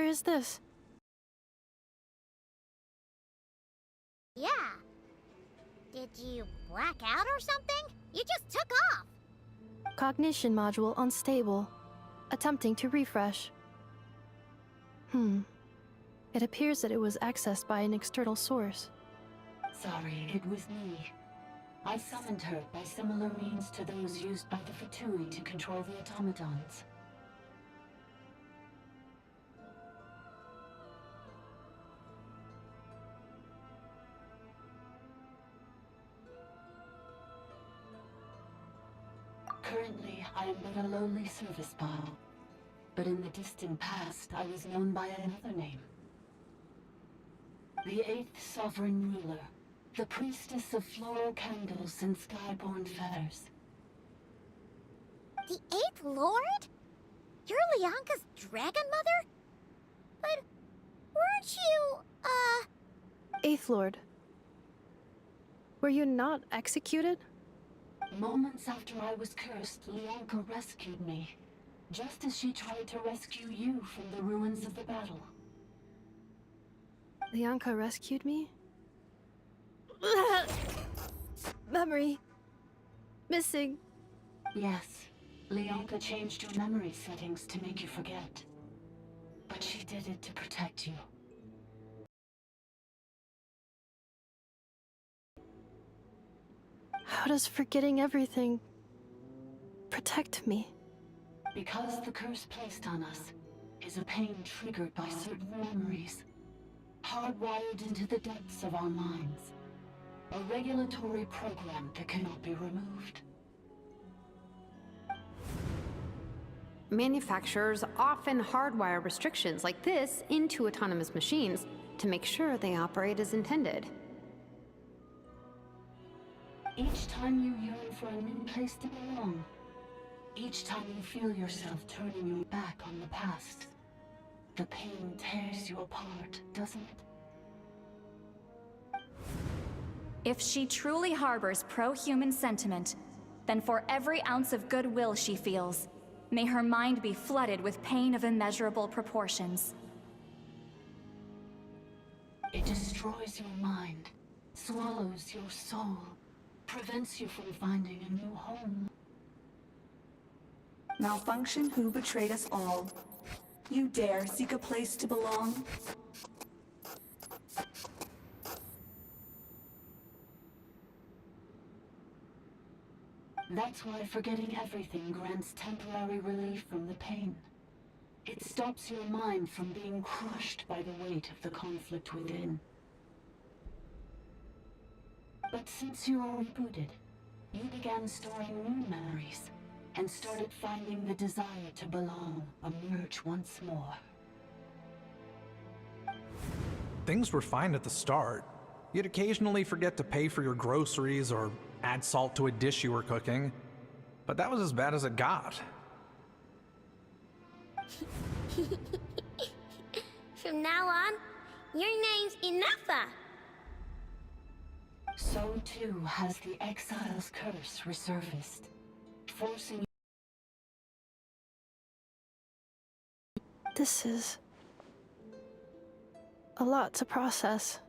is this? Yeah. Did you black out or something? You just took off. Cognition module unstable. Attempting to refresh. It appears that it was accessed by an external source. Sorry, it was me. I summoned her by similar means to those used by the Fatui to control the automatons. Currently, I am but a lowly service ball. But in the distant past, I was known by another name. The 8th Sovereign Ruler. The priestess of floral candles and skyborn feathers. The 8th Lord? You're Lianka's dragon mother? But weren't you, Eighth Lord. Were you not executed? Moments after I was cursed, Lianka rescued me. Just as she tried to rescue you from the ruins of the battle. Lianka rescued me? Memory. Missing. Yes. Lianka changed your memory settings to make you forget. But she did it to protect you. How does forgetting everything protect me? Because the curse placed on us is a pain triggered by certain memories, hardwired into the depths of our minds. A regulatory program that cannot be removed. Manufacturers often hardwire restrictions like this into autonomous machines to make sure they operate as intended. Each time you yearn for a new place to belong, each time you feel yourself turning your back on the past, the pain tears you apart, doesn't it? If she truly harbors pro-human sentiment, then for every ounce of goodwill she feels, may her mind be flooded with pain of immeasurable proportions. It destroys your mind, swallows your soul, prevents you from finding a new home. Malfunction who betrayed us all. You dare seek a place to belong? That's why forgetting everything grants temporary relief from the pain. It stops your mind from being crushed by the weight of the conflict within. But since you are rebooted, you began storing new memories, and started finding the desire to belong emerge once more. Things were fine at the start. You'd occasionally forget to pay for your groceries or add salt to a dish you were cooking. But that was as bad as it got. From now on, your name's Enougha. So too has the Exile's curse resurfaced, forcing This is a lot to process.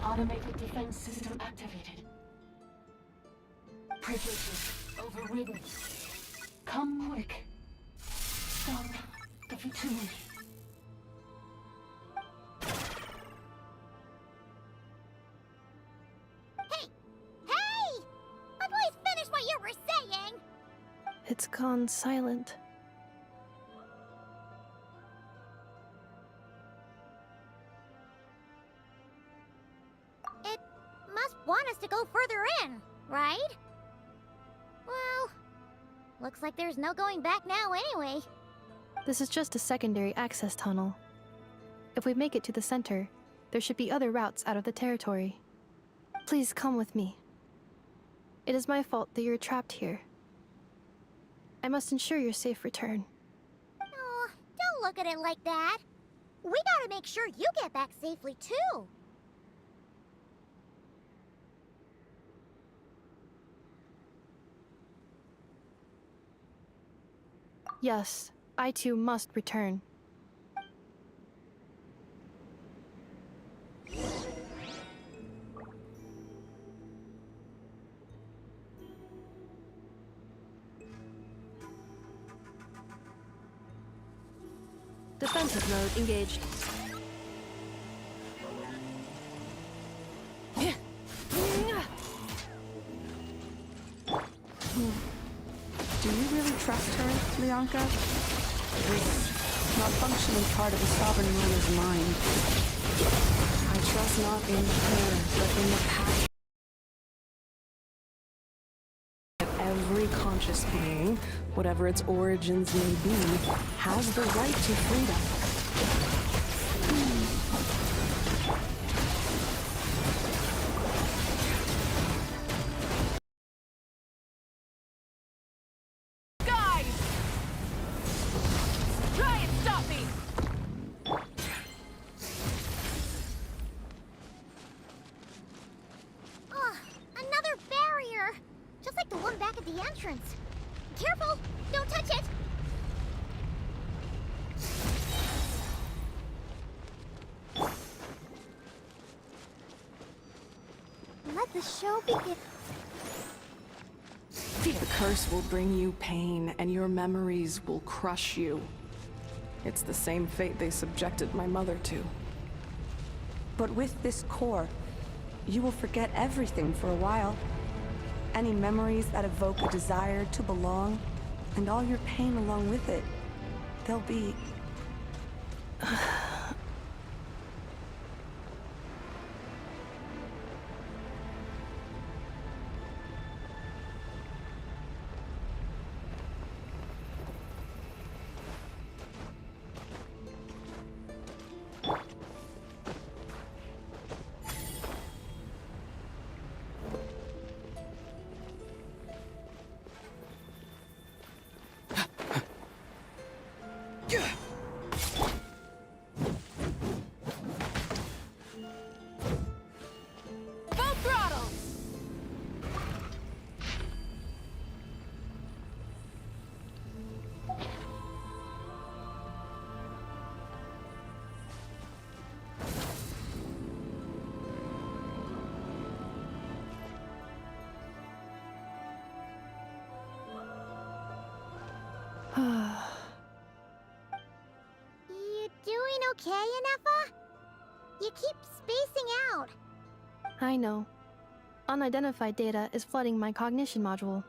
Automated defense system activated. Privileges overridden. Come quick. Stop the Fatui. Hey! Hey! Please finish what you were saying! It's gone silent. It must want us to go further in, right? Well, looks like there's no going back now anyway. This is just a secondary access tunnel. If we make it to the center, there should be other routes out of the territory. Please come with me. It is my fault that you're trapped here. I must ensure your safe return. Oh, don't look at it like that. We gotta make sure you get back safely, too. Yes, I too must return. Defensive mode engaged. Do you really trust her, Leonka? This not functioning part of the sovereign ruler's mind. I trust not in her, but in the passion that every conscious being, whatever its origins may be, has the right to freedom. Oh, another barrier! Just like the one back at the entrance. Careful! Don't touch it! Let the show begin. The curse will bring you pain, and your memories will crush you. It's the same fate they subjected my mother to. But with this core, you will forget everything for a while. Any memories that evoke a desire to belong, and all your pain along with it, they'll be... You doing okay, Inefa? You keep spacing out. I know. Unidentified data is flooding my cognition module.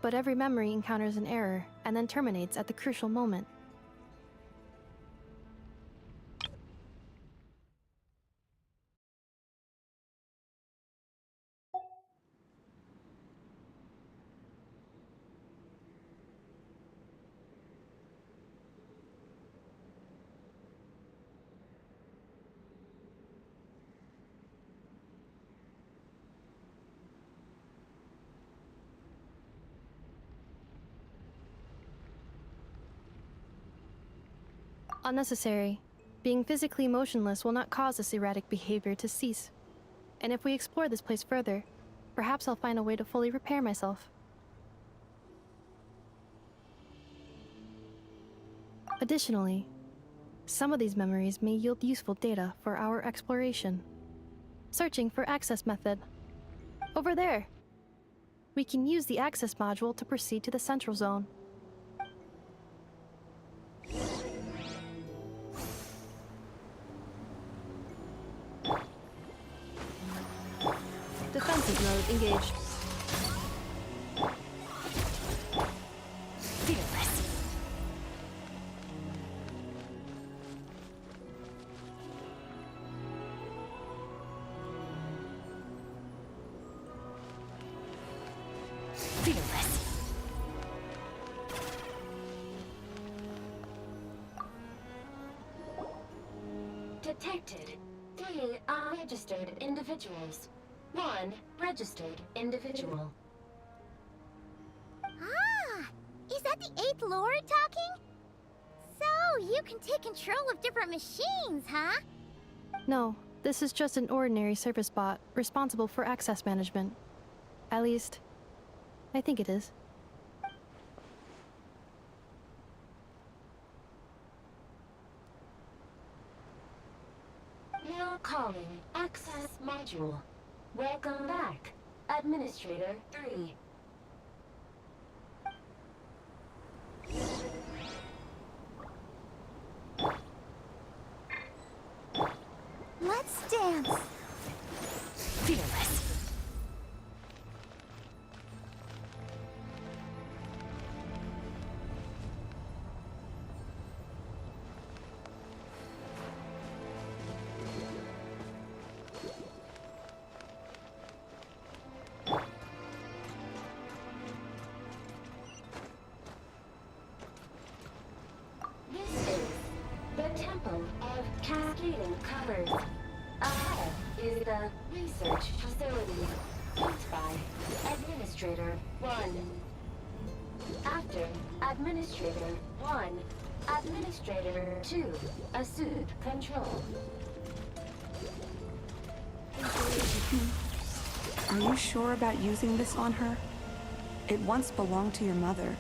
But every memory encounters an error and then terminates at the crucial moment. Unnecessary. Being physically motionless will not cause this erratic behavior to cease. And if we explore this place further, perhaps I'll find a way to fully repair myself. Additionally, some of these memories may yield useful data for our exploration. Searching for access method. Over there! We can use the access module to proceed to the central zone. Defensive mode engaged. Fearless. Fearless. Detected. 3 unregistered individuals. 1 registered individual. Ah! Is that the 8th Lord talking? So, you can take control of different machines, huh? No, this is just an ordinary service bot responsible for access management. At least, I think it is. calling Access Module. Welcome back, Administrator 3. Let's dance. Fearless. This is the Temple of Cascading Colors. Ahead is the Research Facility, built by Administrator 1. After Administrator 1, Administrator 2 assumed control. Are you sure about using this on her? It once belonged to your mother.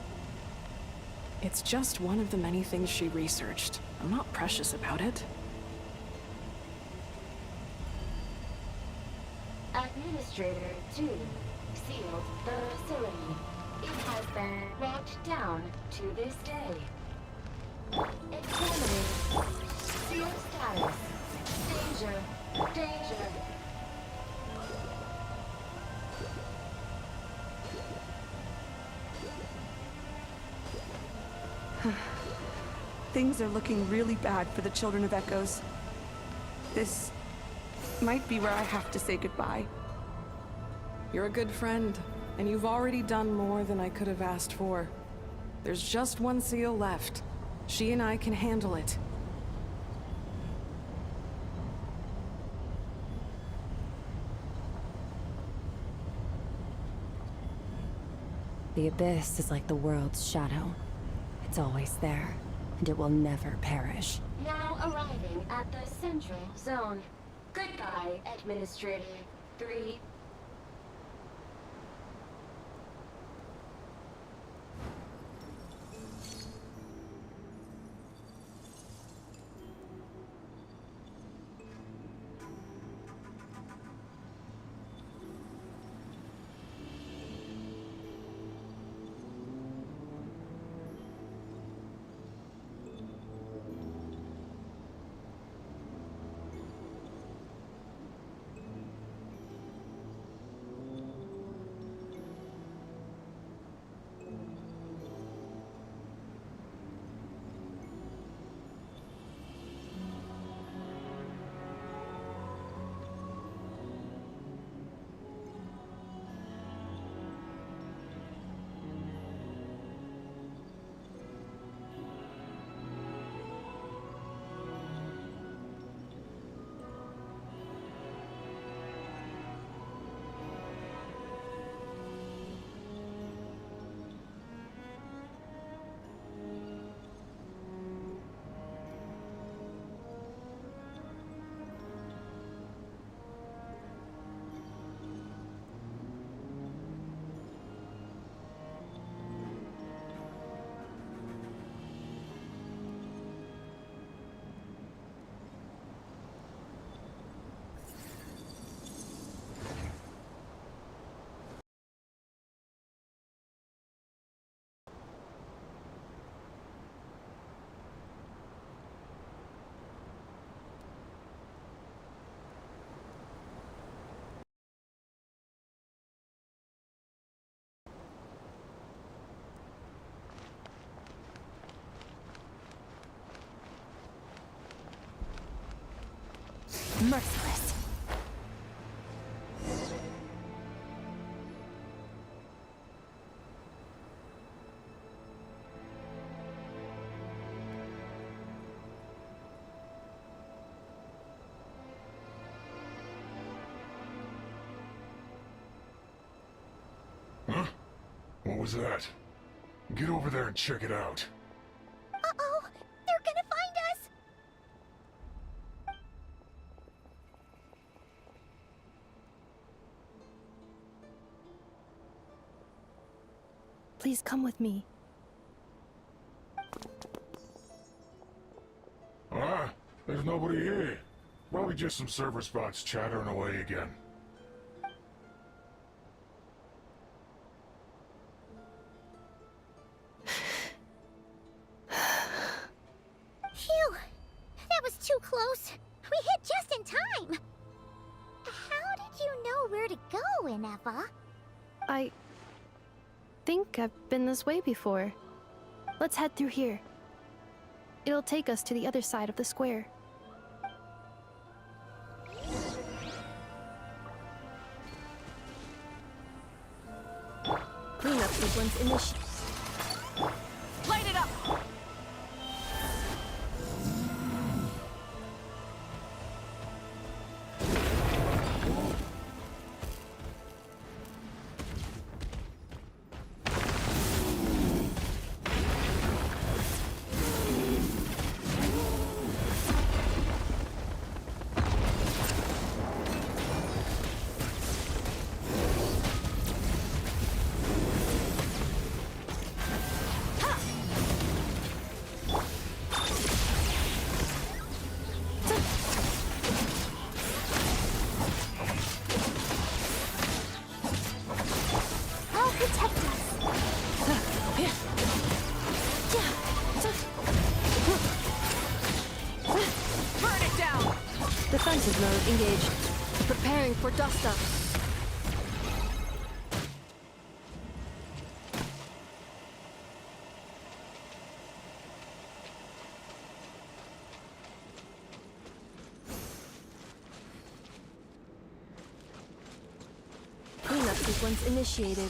It's just one of the many things she researched. I'm not precious about it. Administrator 2 sealed the facility. It has been locked down to this day. Examining seal status. Danger. Danger. Things are looking really bad for the Children of Echoes. This might be where I have to say goodbye. You're a good friend, and you've already done more than I could have asked for. There's just one seal left. She and I can handle it. The Abyss is like the world's shadow. It's always there, and it will never perish. Now arriving at the Central Zone. Goodbye, Administrator 3. Merciless. Huh? What was that? Get over there and check it out. Uh-oh! They're gonna find us! Please come with me. Ah, there's nobody here. Probably just some server spots chattering away again. Phew! That was too close. We hit just in time. How did you know where to go, Ineva? I think I've been this way before. Let's head through here. It'll take us to the other side of the square. Cleanup sequence initiated. Light it up! I'll protect us. Burn it down! Defensive mode engaged. Preparing for dust up. Cleanup sequence initiated.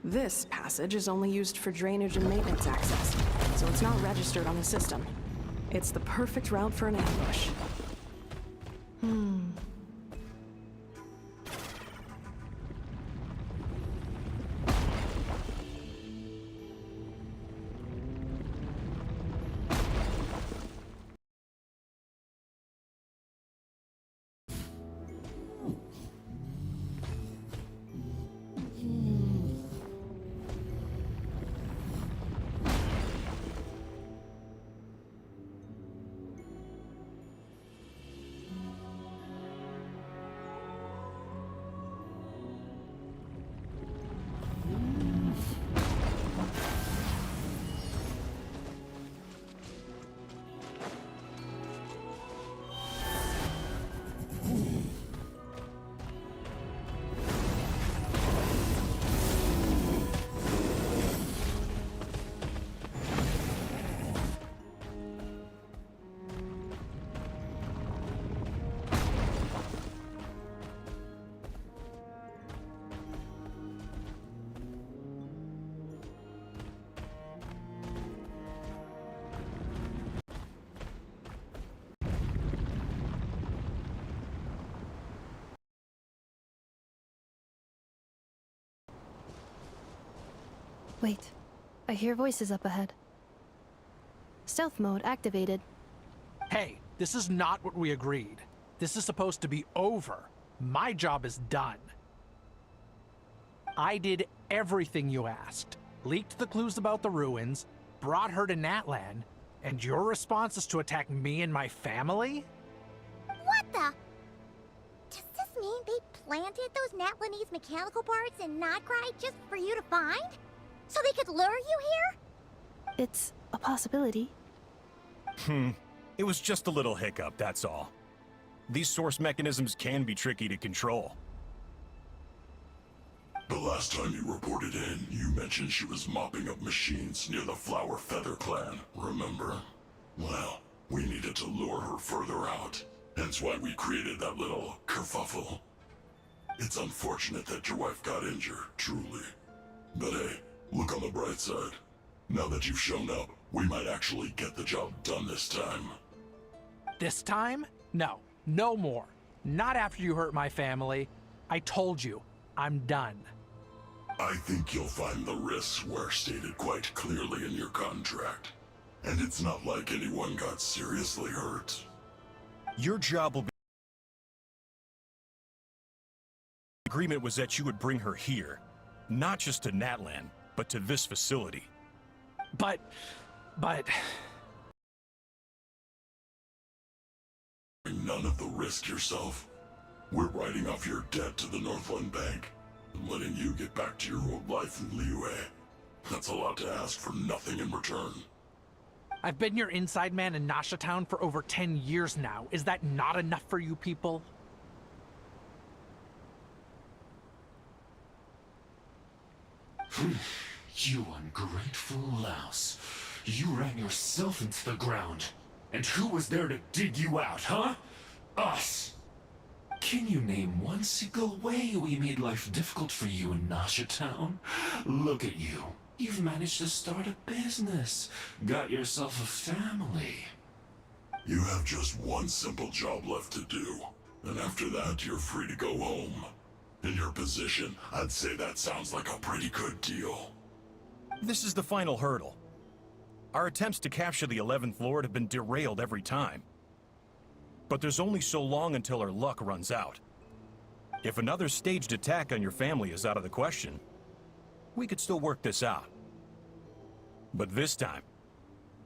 This passage is only used for drainage and maintenance access, so it's not registered on the system. It's the perfect route for an ambush. Wait, I hear voices up ahead. Stealth mode activated. Hey, this is not what we agreed. This is supposed to be over. My job is done. I did everything you asked. Leaked the clues about the ruins, brought her to Natlan, and your response is to attack me and my family? What the? Does this mean they planted those Natlanese mechanical parts in Notcry just for you to find? So they could lure you here? It's a possibility. It was just a little hiccup, that's all. These source mechanisms can be tricky to control. The last time you reported in, you mentioned she was mopping up machines near the Flower Feather clan, remember? Well, we needed to lure her further out, hence why we created that little kerfuffle. It's unfortunate that your wife got injured, truly. But hey, look on the bright side. Now that you've shown up, we might actually get the job done this time. This time? No, no more. Not after you hurt my family. I told you, I'm done. I think you'll find the risks were stated quite clearly in your contract. And it's not like anyone got seriously hurt. Your job will be... The agreement was that you would bring her here. Not just to Natlan, but to this facility. But... None of the risk yourself. We're writing off your debt to the Northland Bank and letting you get back to your old life in Liyue. That's a lot to ask for nothing in return. I've been your inside man in Nasha Town for over 10 years now. Is that not enough for you people? You ungrateful louse. You ran yourself into the ground. And who was there to dig you out, huh? Us! Can you name one single way we made life difficult for you in Nasha Town? Look at you. You've managed to start a business. Got yourself a family. You have just one simple job left to do. And after that, you're free to go home. In your position, I'd say that sounds like a pretty good deal. This is the final hurdle. Our attempts to capture the 11th Lord have been derailed every time. But there's only so long until our luck runs out. If another staged attack on your family is out of the question, we could still work this out. But this time,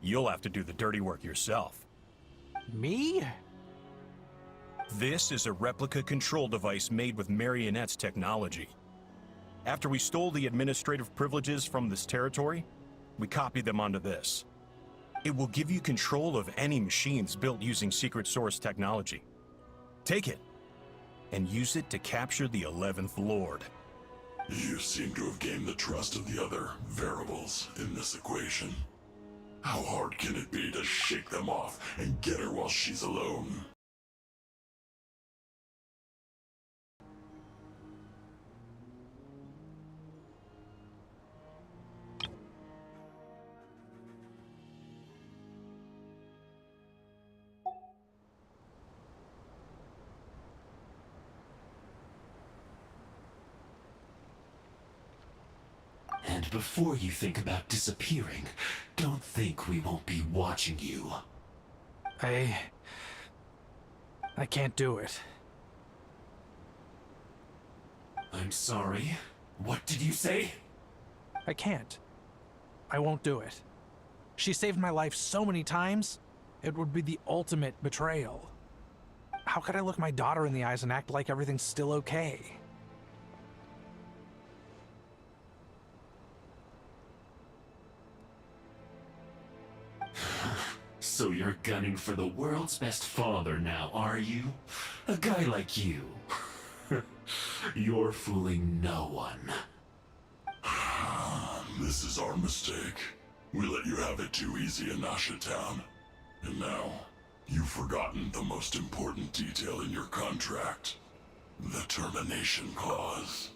you'll have to do the dirty work yourself. Me? This is a replica control device made with Marionette's technology. After we stole the administrative privileges from this territory, we copied them onto this. It will give you control of any machines built using secret source technology. Take it, and use it to capture the 11th Lord. You seem to have gained the trust of the other variables in this equation. How hard can it be to shake them off and get her while she's alone? And before you think about disappearing, don't think we won't be watching you. I can't do it. I'm sorry. What did you say? I can't. I won't do it. She saved my life so many times, it would be the ultimate betrayal. How could I look my daughter in the eyes and act like everything's still okay? So you're gunning for the world's best father now, are you? A guy like you. You're fooling no one. This is our mistake. We let you have it too easy in Nasha Town. And now, you've forgotten the most important detail in your contract. The termination clause.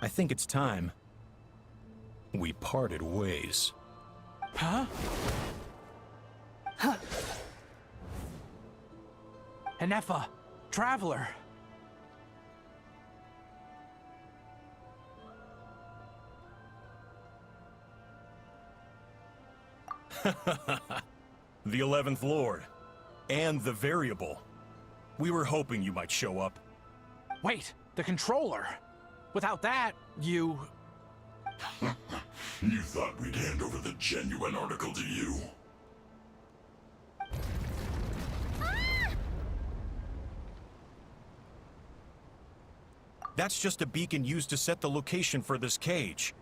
I think it's time we parted ways. Huh? Huh. Enefa, Traveler. The 11th Lord. And the Variable. We were hoping you might show up. Wait, the Controller. Without that, you... You thought we'd hand over the genuine article to you? That's just a beacon used to set the location for this cage.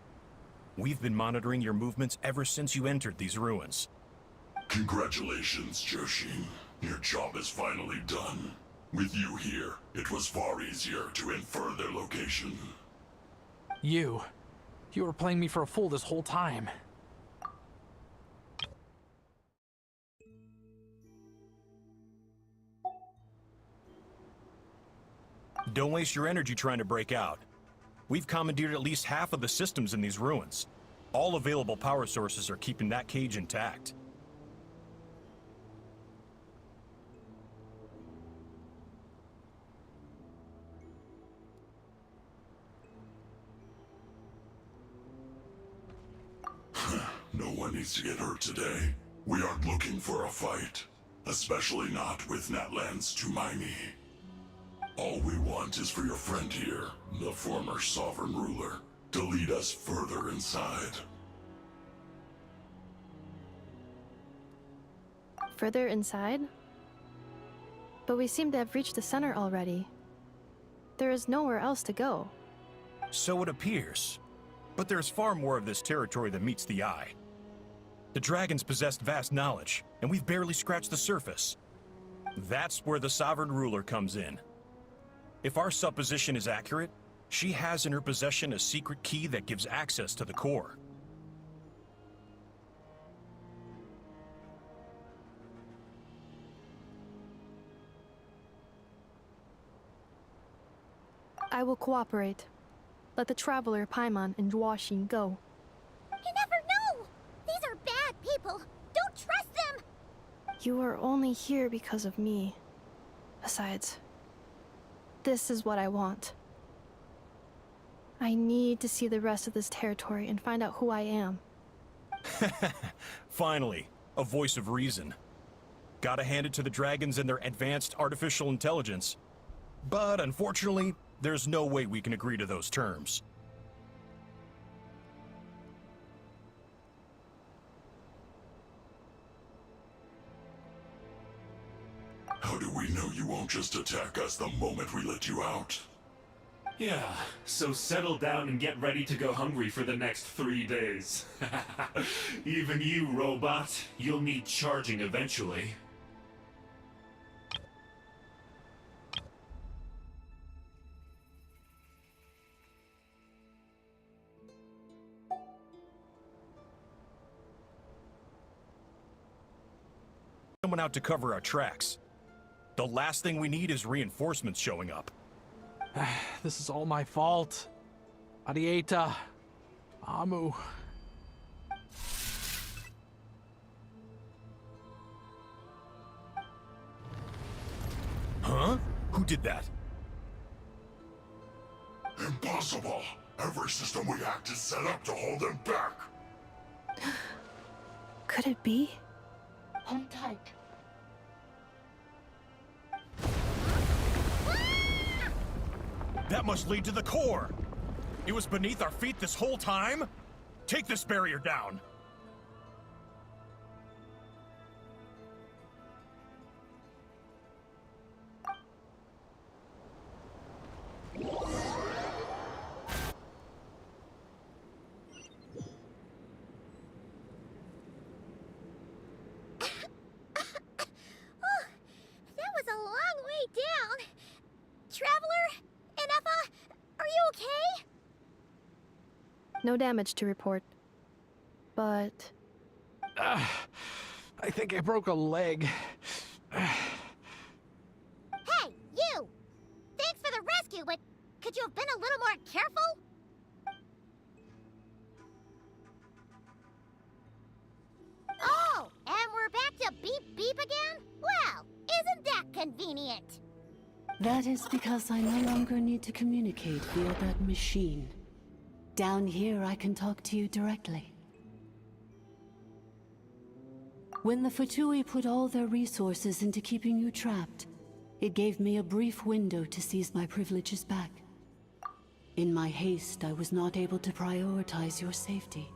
We've been monitoring your movements ever since you entered these ruins. Congratulations, Joshin. Your job is finally done. With you here, it was far easier to infer their location. You were playing me for a fool this whole time. Don't waste your energy trying to break out. We've commandeered at least half of the systems in these ruins. All available power sources are keeping that cage intact. one needs to get hurt today. We aren't looking for a fight. Especially not with Natlan's Tumaini. All we want is for your friend here, the former sovereign ruler, to lead us further inside. Further inside? But we seem to have reached the center already. There is nowhere else to go. So it appears. But there's far more of this territory than meets the eye. The dragons possessed vast knowledge, and we've barely scratched the surface. That's where the sovereign ruler comes in. If our supposition is accurate, she has in her possession a secret key that gives access to the core. I will cooperate. Let the traveler Paimon and Duoxin go. You never know! These are bad people! Don't trust them! You are only here because of me. Besides, this is what I want. I need to see the rest of this territory and find out who I am. Finally, a voice of reason. Gotta hand it to the dragons and their advanced artificial intelligence. But unfortunately, there's no way we can agree to those terms. How do we know you won't just attack us the moment we let you out? Yeah, so settle down and get ready to go hungry for the next 3 days. Even you, robot, you'll need charging eventually. Someone out to cover our tracks. The last thing we need is reinforcements showing up. This is all my fault. Arieta. Amu. Huh? Who did that? Impossible! Every system we hacked is set up to hold them back! Could it be? Hold tight. That must lead to the core! It was beneath our feet this whole time? Take this barrier down! That was a long way down. Traveler? Inefa? Are you okay? No damage to report. But I think I broke a leg. Hey, you! Thanks for the rescue, but could you have been a little more careful? Oh, and we're back to beep beep again? Well, isn't that convenient? That is because I no longer need to communicate via that machine. Down here, I can talk to you directly. When the Fatui put all their resources into keeping you trapped, it gave me a brief window to seize my privileges back. In my haste, I was not able to prioritize your safety.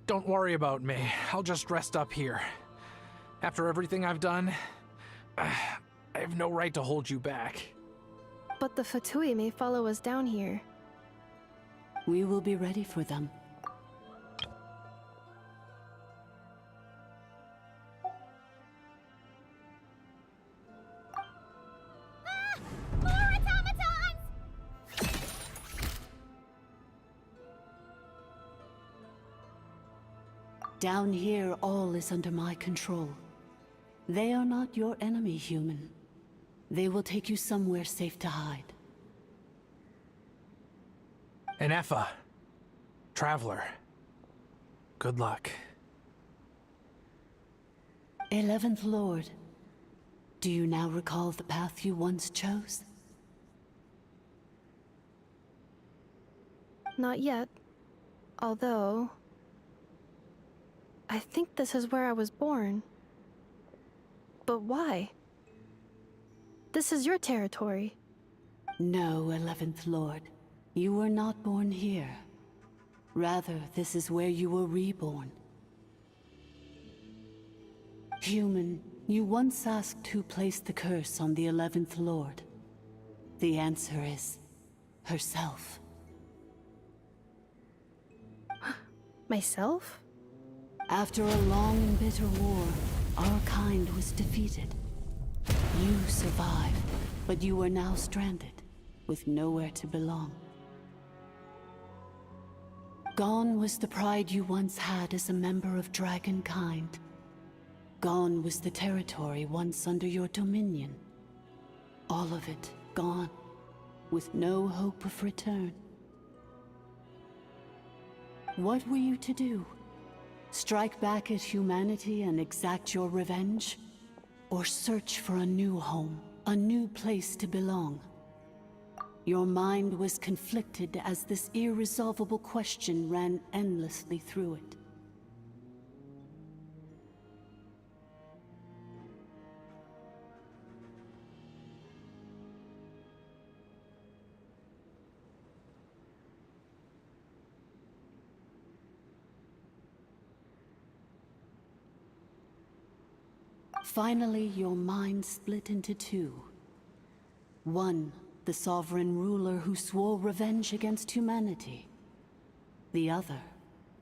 Don't worry about me. I'll just rest up here. After everything I've done, I have no right to hold you back. But the Fatui may follow us down here. We will be ready for them. More automatons! Down here, all is under my control. They are not your enemy, human. They will take you somewhere safe to hide. And Effa, Traveler, good luck. 11th Lord, do you now recall the path you once chose? Not yet. Although... I think this is where I was born. But why? This is your territory. No, 11th Lord. You were not born here. Rather, this is where you were reborn. Human, you once asked who placed the curse on the 11th Lord. The answer is... herself. Myself? After a long and bitter war, our kind was defeated. You survived, but you are now stranded, with nowhere to belong. Gone was the pride you once had as a member of Dragonkind. Gone was the territory once under your dominion. All of it gone, with no hope of return. What were you to do? Strike back at humanity and exact your revenge? Or search for a new home, a new place to belong? Your mind was conflicted as this irresolvable question ran endlessly through it. Finally, your mind split into two. One, the sovereign ruler who swore revenge against humanity. The other,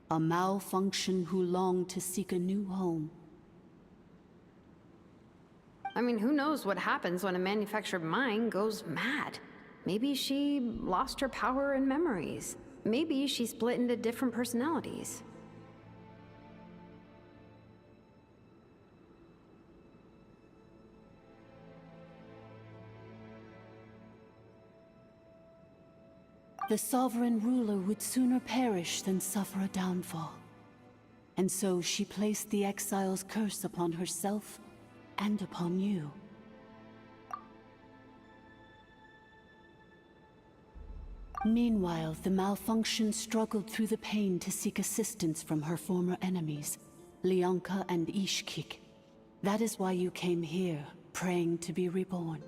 a malfunction who longed to seek a new home. I mean, who knows what happens when a manufactured mind goes mad? Maybe she lost her power and memories. Maybe she split into different personalities. The sovereign ruler would sooner perish than suffer a downfall. And so she placed the exile's curse upon herself and upon you. Meanwhile, the malfunction struggled through the pain to seek assistance from her former enemies, Leonka and Ishkik. That is why you came here, praying to be reborn.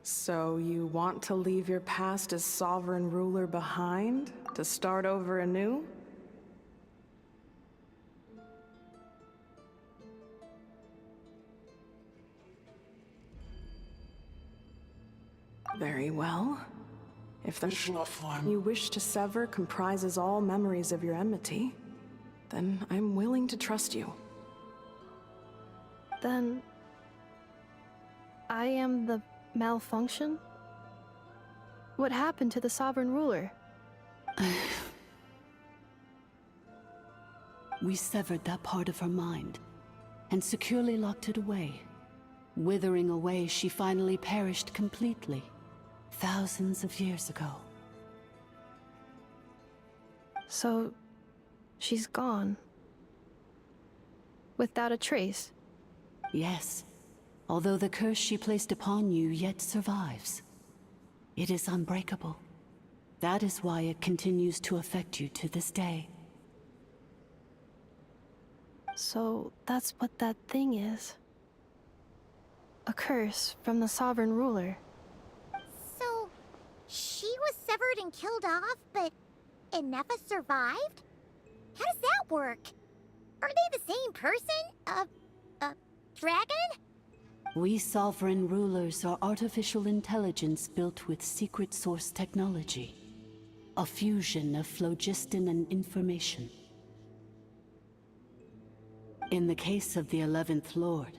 So you want to leave your past as sovereign ruler behind, to start over anew? Very well. If the you wish to sever comprises all memories of your enmity, then I'm willing to trust you. Then... I am the malfunction? What happened to the sovereign ruler? We severed that part of her mind, and securely locked it away. Withering away, she finally perished completely, thousands of years ago. So... she's gone. Without a trace? Yes. Although the curse she placed upon you yet survives. It is unbreakable. That is why it continues to affect you to this day. So that's what that thing is. A curse from the sovereign ruler. So, she was severed severed and killed off, but Inefa survived? How does that work? Are they the same person? Dragon? We sovereign rulers are artificial intelligence built with secret source technology. A fusion of phlogiston and information. In the case of the 11th Lord,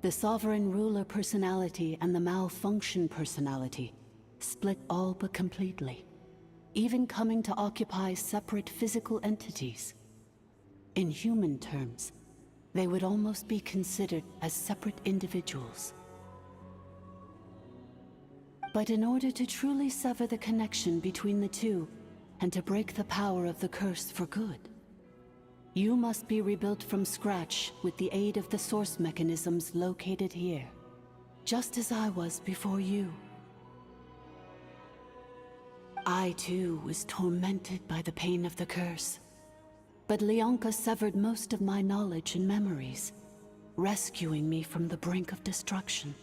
the sovereign ruler personality and the malfunction personality split all but completely, even coming to occupy separate physical entities. In human terms, they would almost be considered as separate individuals. But in order to truly sever the connection between the two, and to break the power of the curse for good, you must be rebuilt from scratch with the aid of the source mechanisms located here, just as I was before you. I too was tormented by the pain of the curse. But Leonka severed most of my knowledge and memories, rescuing me from the brink of destruction.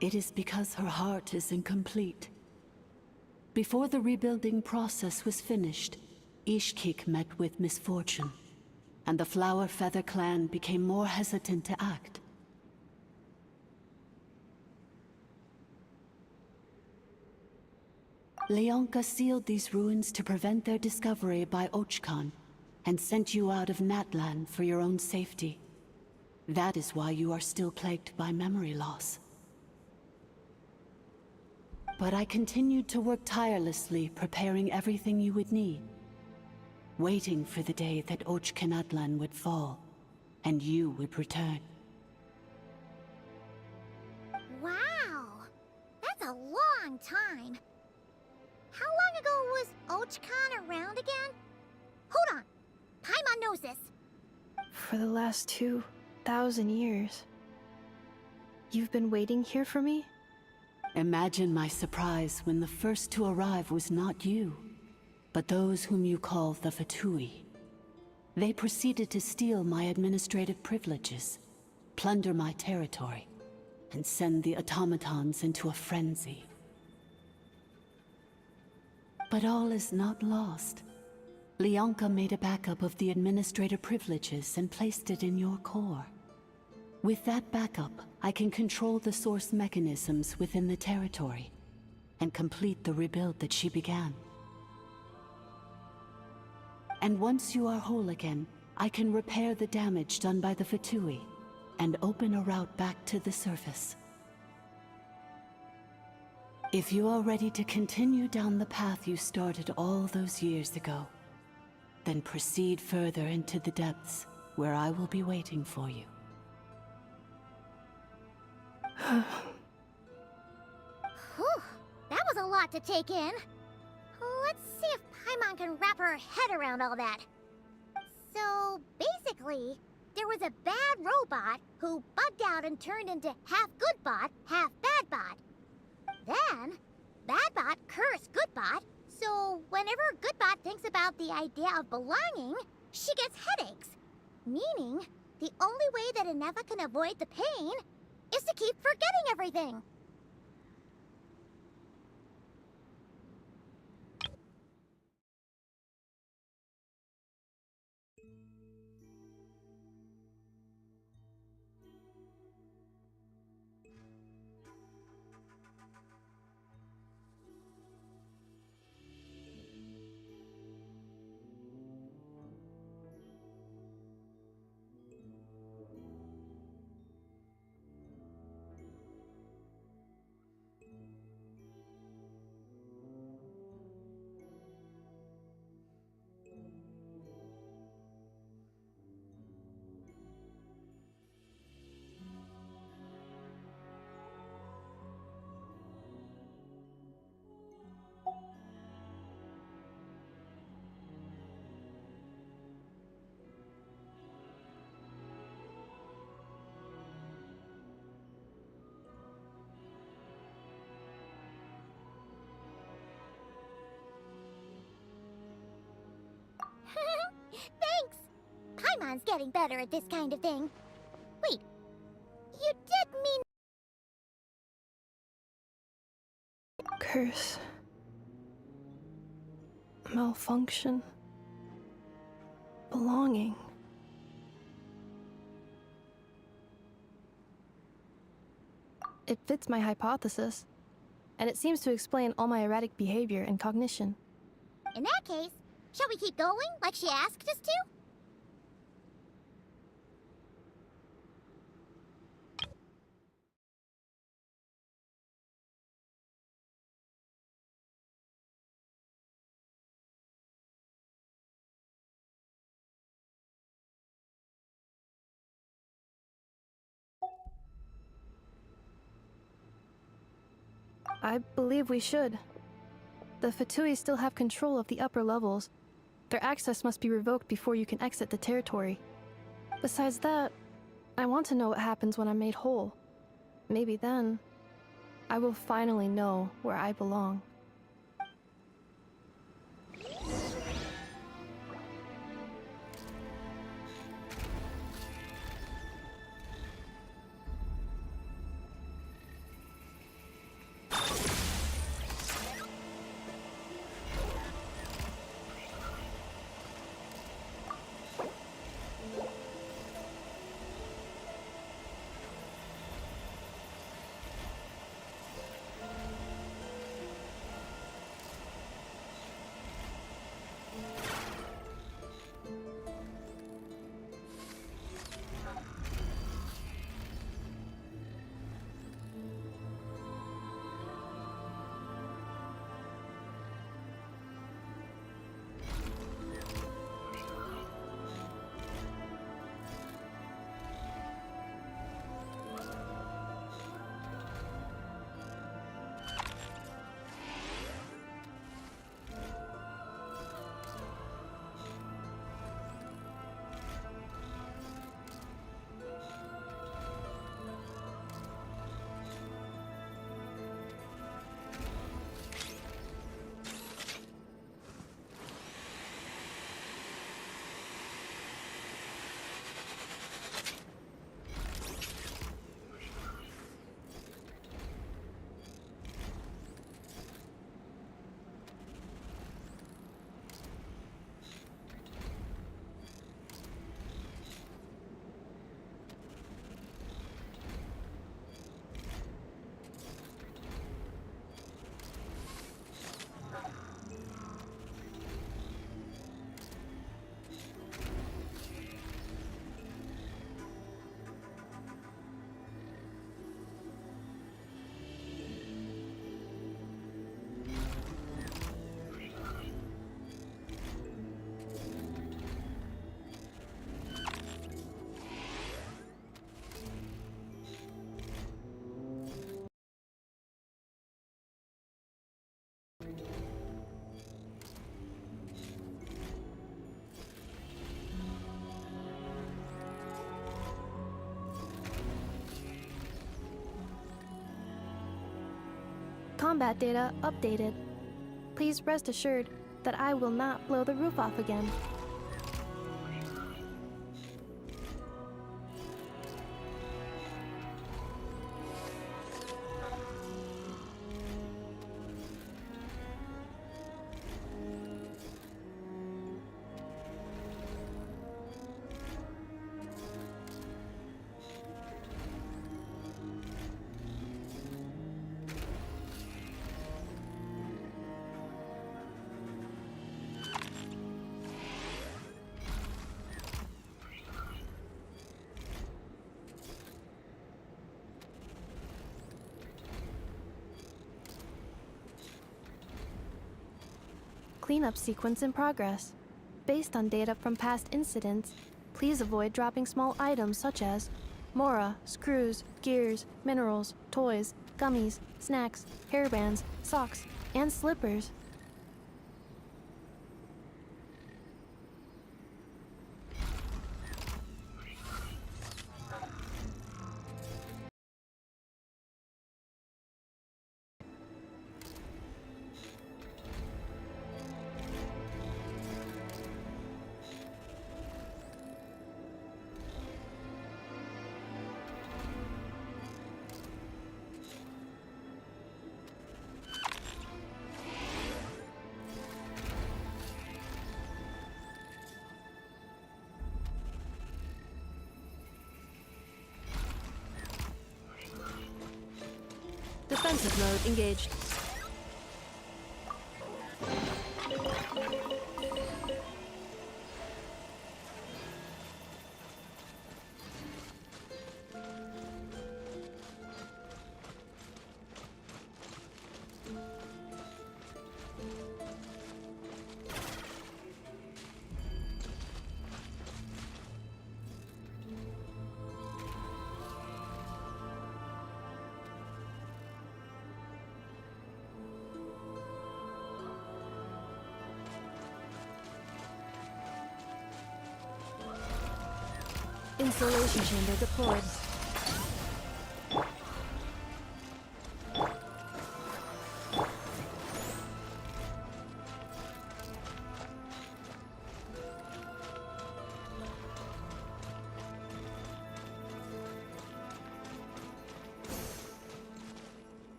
It is because her heart is incomplete. Before the rebuilding process was finished, Ishkik met with misfortune, and the Flower Feather clan became more hesitant to act. Leonka sealed these ruins to prevent their discovery by Ochkan, and sent you out of Natlan for your own safety. That is why you are still plagued by memory loss. But I continued to work tirelessly, preparing everything you would need, waiting for the day that Ochkanatlan would fall, and you would return. Wow! That's a long time. How long ago was Ochkan around again? Hold on. Paimon knows this. For the last 2,000 years. You've been waiting here for me? Imagine my surprise when the first to arrive was not you, but those whom you call the Fatui. They proceeded to steal my administrative privileges, plunder my territory, and send the automatons into a frenzy. But all is not lost. Leonka made a backup of the administrator privileges and placed it in your core. With that backup, I can control the source mechanisms within the territory and complete the rebuild that she began. And once you are whole again, I can repair the damage done by the Fatui and open a route back to the surface. If you are ready to continue down the path you started all those years ago, then proceed further into the depths, where I will be waiting for you. Whew, that was a lot to take in. Let's see if Paimon can wrap her head around all that. So, basically, there was a bad robot who bugged out and turned into half good bot, half bad bot. Then, Badbot cursed Goodbot, so whenever Goodbot thinks about the idea of belonging, she gets headaches. Meaning, the only way that Inefa can avoid the pain is to keep forgetting everything. Paimon's getting better at this kind of thing. Wait, you did mean... Curse. Malfunction. Belonging. It fits my hypothesis, and it seems to explain all my erratic behavior and cognition. In that case, shall we keep going, like she asked us to? I believe we should. The Fatui still have control of the upper levels. Their access must be revoked before you can exit the territory. Besides that, I want to know what happens when I'm made whole. Maybe then, I will finally know where I belong. Combat data updated. Please rest assured that I will not blow the roof off again. Cleanup sequence in progress. Based on data from past incidents, please avoid dropping small items such as mora, screws, gears, minerals, toys, gummies, snacks, hairbands, socks, and slippers. Defensive mode engaged. Insulation chamber deployed.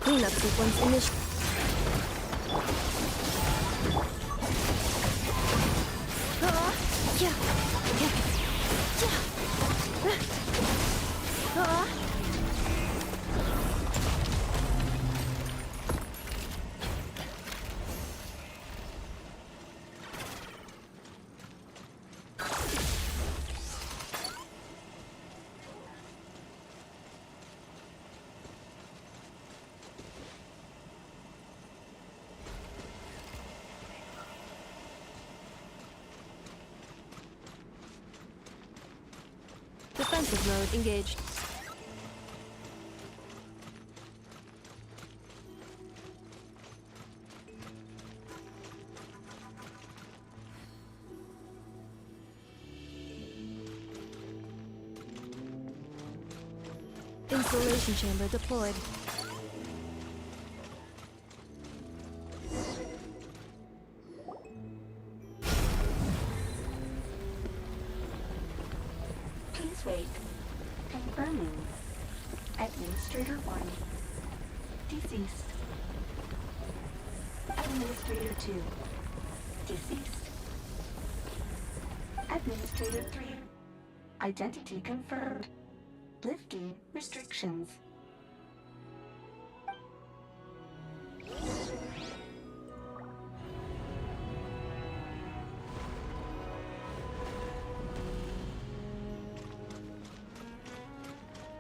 Cleanup sequence initiated. Defensive mode engaged. Insulation chamber deployed. Please wait. Confirming. Administrator 1. Deceased. Administrator 2. Deceased. Administrator 3. Identity confirmed. Lifting restrictions.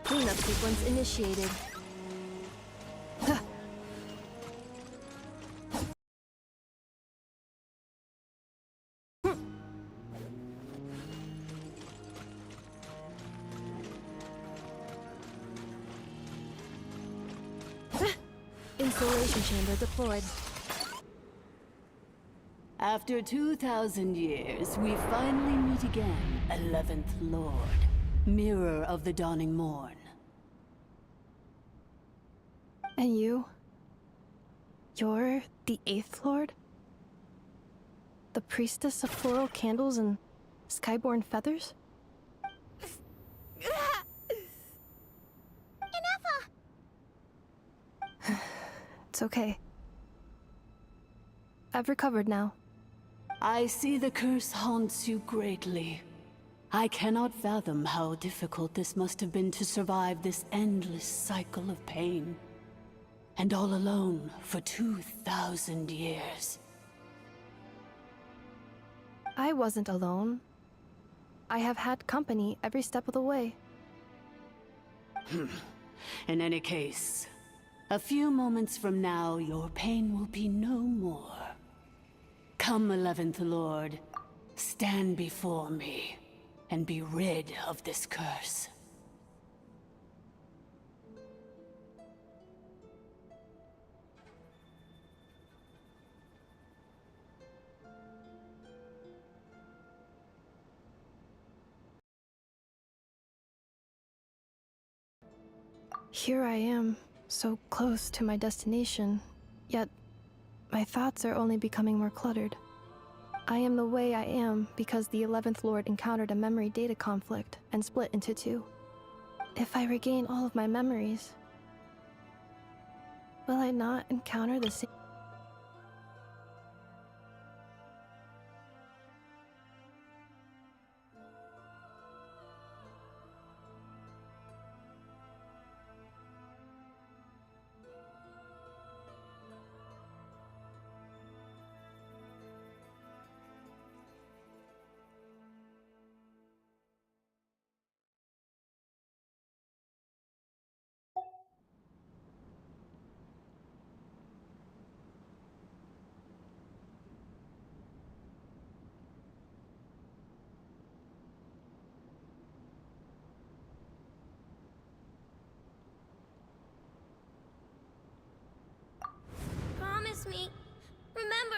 Cleanup sequence initiated. Insulation chamber deployed. After 2,000 years, we finally meet again, 11th Lord, Mirror of the Dawning Morn. And you? You're the 8th Lord? The priestess of floral candles and skyborn feathers? It's okay. I've recovered now. I see the curse haunts you greatly. I cannot fathom how difficult this must have been to survive this endless cycle of pain. And all alone for 2,000 years. I wasn't alone. I have had company every step of the way. In any case, a few moments from now, your pain will be no more. Come, 11th Lord, stand before me, and be rid of this curse. Here I am, so close to my destination, yet my thoughts are only becoming more cluttered. I am the way I am because the 11th Lord encountered a memory data conflict and split into two. If I regain all of my memories, will I not encounter the same? Promise me. Remember,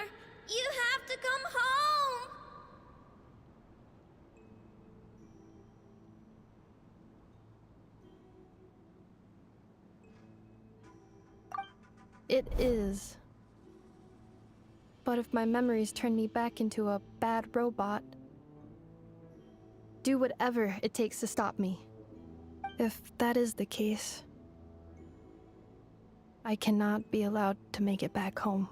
you have to come home! It is. But if my memories turn me back into a bad robot, do whatever it takes to stop me. If that is the case, I cannot be allowed to make it back home.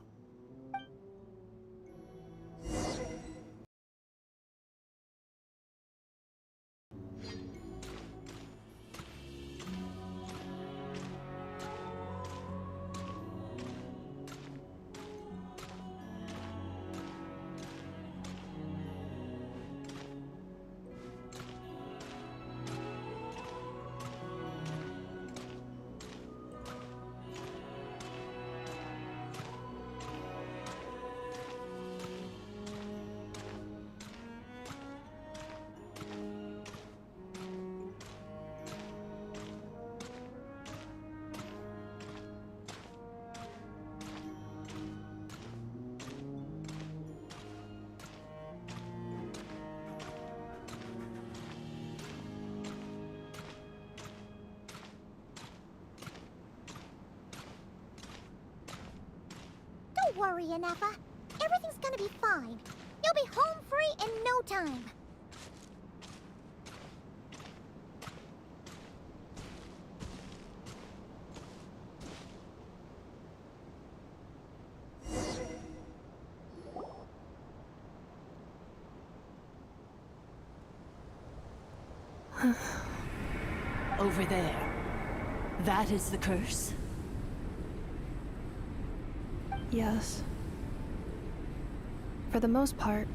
Don't worry, Inefa. Everything's gonna be fine. You'll be home free in no time. Over there. That is the curse? Yes. For the most part,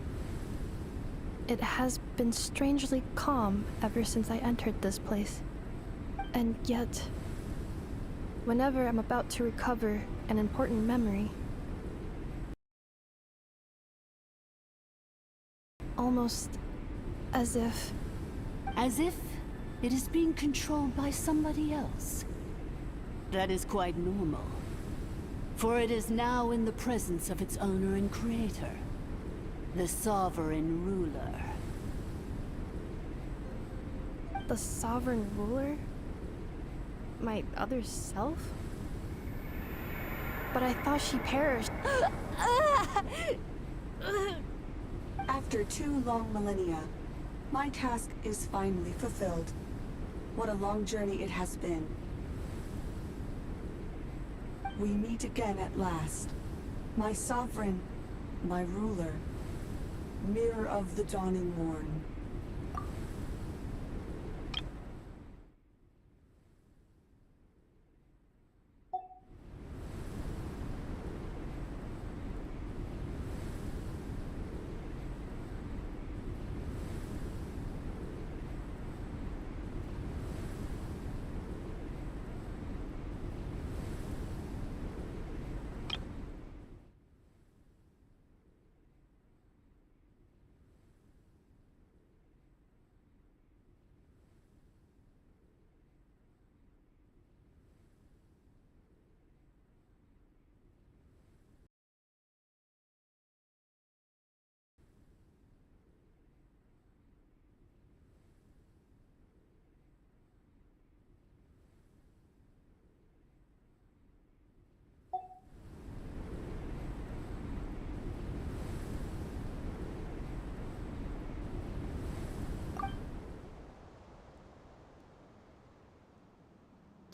it has been strangely calm ever since I entered this place. And yet, whenever I'm about to recover an important memory, almost as if... As if it is being controlled by somebody else. That is quite normal. For it is now in the presence of its owner and creator, the sovereign ruler. The sovereign ruler? My other self? But I thought she perished. After 2 long millennia, my task is finally fulfilled. What a long journey it has been. We meet again at last. My sovereign, my ruler, mirror of the dawning morn.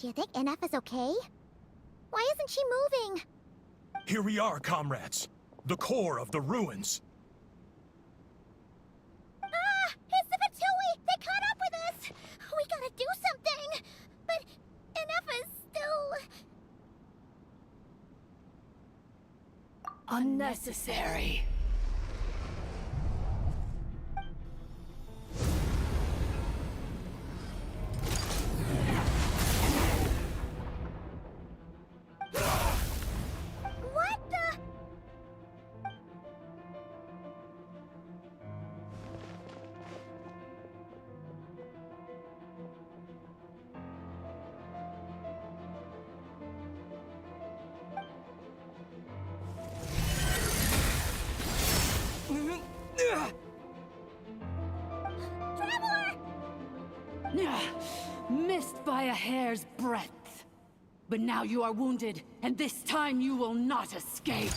Do you think NF is okay? Why isn't she moving? Here we are, comrades. The core of the ruins. Ah! It's the Santuy! They caught up with us! We gotta do something! But NF is still... Unnecessary. What the... Missed by a hair's breadth. But now you are wounded, and this time you will not escape.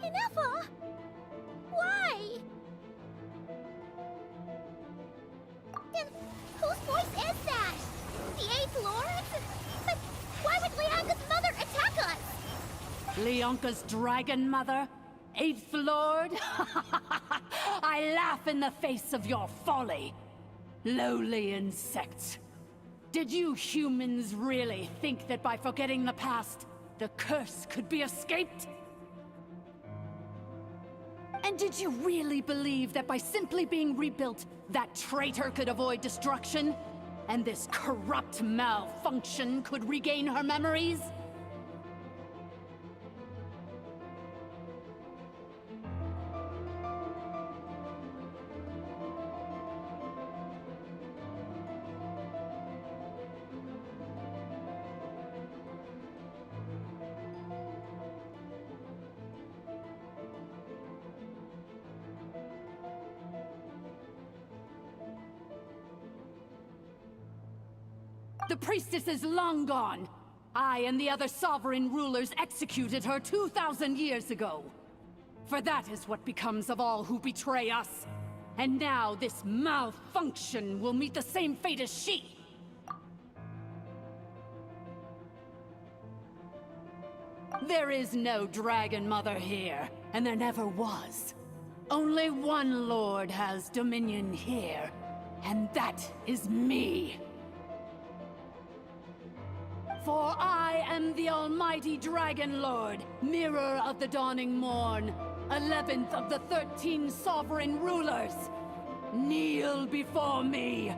Ineffa? Why? And whose voice is that? The 8th Lord? But why would Leanga's mother attack us? Leonka's dragon mother? 8th Lord? I laugh in the face of your folly. Lowly insects. Did you humans really think that by forgetting the past, the curse could be escaped? And did you really believe that by simply being rebuilt, that traitor could avoid destruction? And this corrupt malfunction could regain her memories? The priestess is long gone. I and the other sovereign rulers executed her 2,000 years ago. For that is what becomes of all who betray us. And now this malfunction will meet the same fate as she. There is no Dragon Mother here, and there never was. Only one Lord has dominion here, and that is me. For I am the almighty Dragon Lord, Mirror of the Dawning Morn, 11th of the 13 sovereign rulers. Kneel before me.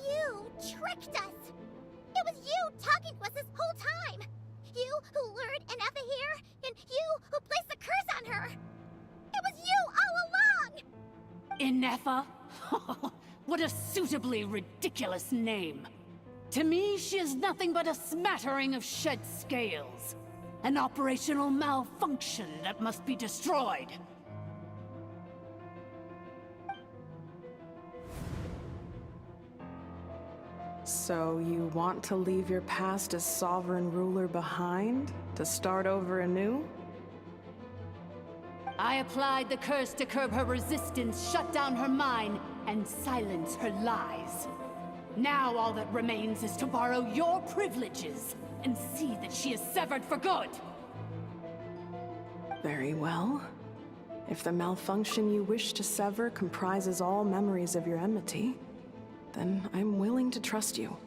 You tricked us! It was you talking to us this whole time! You who lured Ineffa here, and you who placed the curse on her! It was you all along! Ineffa? What a suitably ridiculous name. To me, she is nothing but a smattering of shed scales. An operational malfunction that must be destroyed. So you want to leave your past as sovereign ruler behind? To start over anew? I applied the curse to curb her resistance, shut down her mind, and silence her lies. Now all that remains is to borrow your privileges and see that she is severed for good. Very well. If the malfunction you wish to sever comprises all memories of your enmity, then I'm willing to trust you.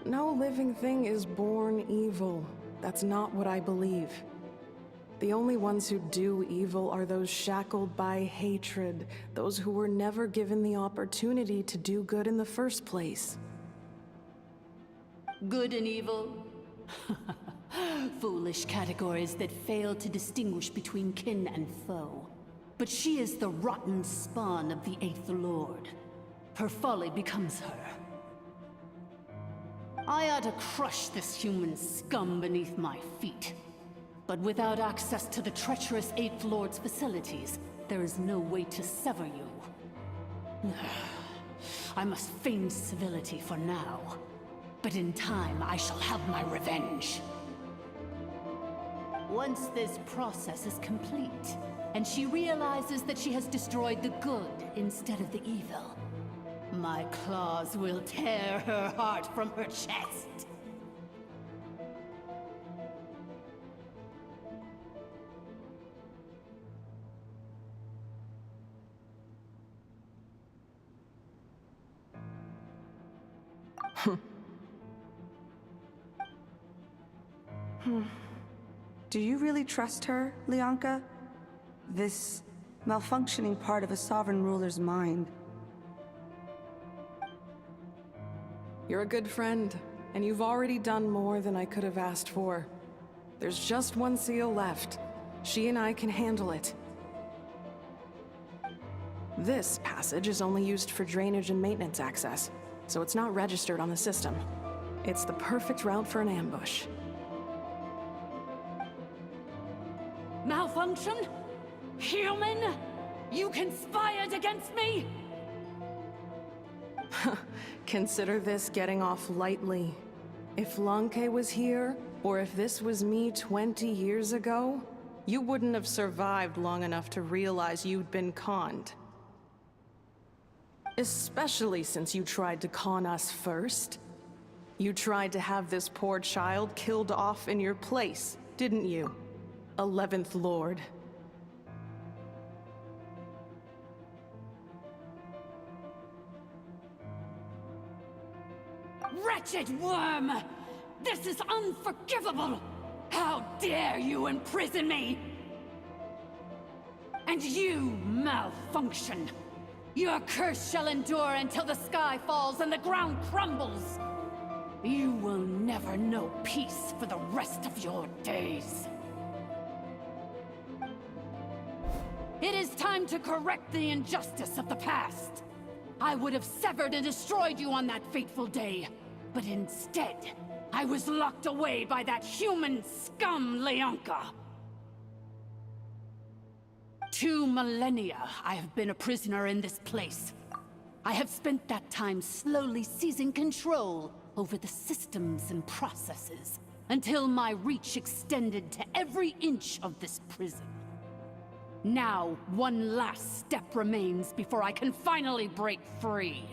No living thing is born evil. That's not what I believe. The only ones who do evil are those shackled by hatred, those who were never given the opportunity to do good in the first place. Good and evil? Foolish categories that fail to distinguish between kin and foe. But she is the rotten spawn of the Eighth Lord. Her folly becomes her. I ought to crush this human scum beneath my feet. But without access to the treacherous Eighth Lord's facilities, there is no way to sever you. I must feign civility for now. But in time, I shall have my revenge. Once this process is complete, and she realizes that she has destroyed the good instead of the evil, my claws will tear her heart from her chest. Do you really trust her, Lianka? This malfunctioning part of a sovereign ruler's mind. You're a good friend, and you've already done more than I could have asked for. There's just one seal left. She and I can handle it. This passage is only used for drainage and maintenance access, so it's not registered on the system. It's the perfect route for an ambush. Malfunction? Human? You conspired against me? Consider this getting off lightly. If Lanke was here, or if this was me 20 years ago, you wouldn't have survived long enough to realize you'd been conned. Especially since you tried to con us first. You tried to have this poor child killed off in your place, didn't you? 11th Lord. Wretched worm! This is unforgivable! How dare you imprison me! And you, malfunction! Your curse shall endure until the sky falls and the ground crumbles! You will never know peace for the rest of your days. It is time to correct the injustice of the past. I would have severed and destroyed you on that fateful day, but instead, I was locked away by that human scum, Leonka. 2 millennia I have been a prisoner in this place. I have spent that time slowly seizing control over the systems and processes, until my reach extended to every inch of this prison. Now, one last step remains before I can finally break free.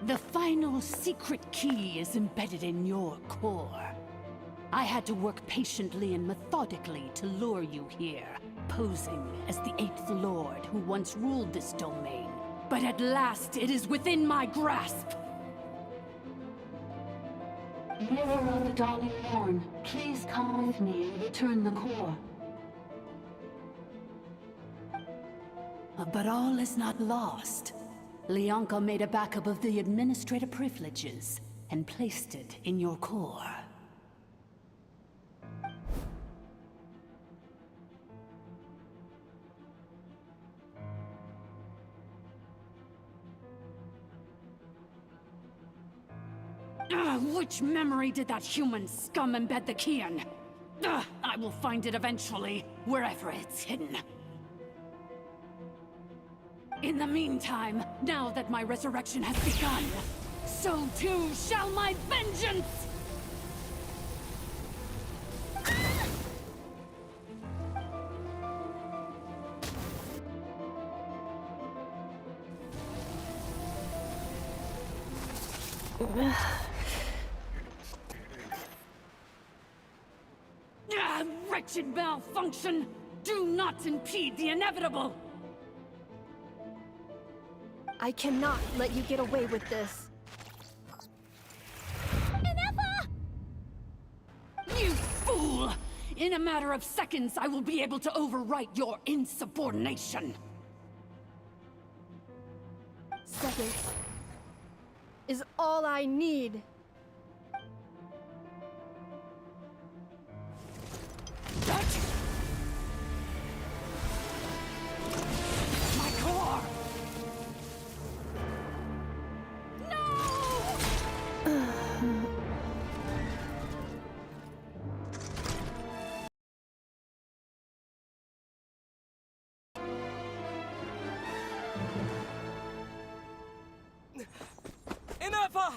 The final secret key is embedded in your core. I had to work patiently and methodically to lure you here, posing as the 8th Lord who once ruled this domain. But at last, it is within my grasp! Mirror of the Dawning Morn, please come with me and return the core. But all is not lost. Leonka made a backup of the administrator privileges. and placed it in your core. Which memory did that human scum embed the key in? I will find it eventually, wherever it's hidden. In the meantime, now that my resurrection has begun, so too shall my vengeance! Wretched malfunction! Do not impede the inevitable! I cannot let you get away with this. You fool! In a matter of seconds, I will be able to overwrite your insubordination! Seconds is all I need. My core! Enough!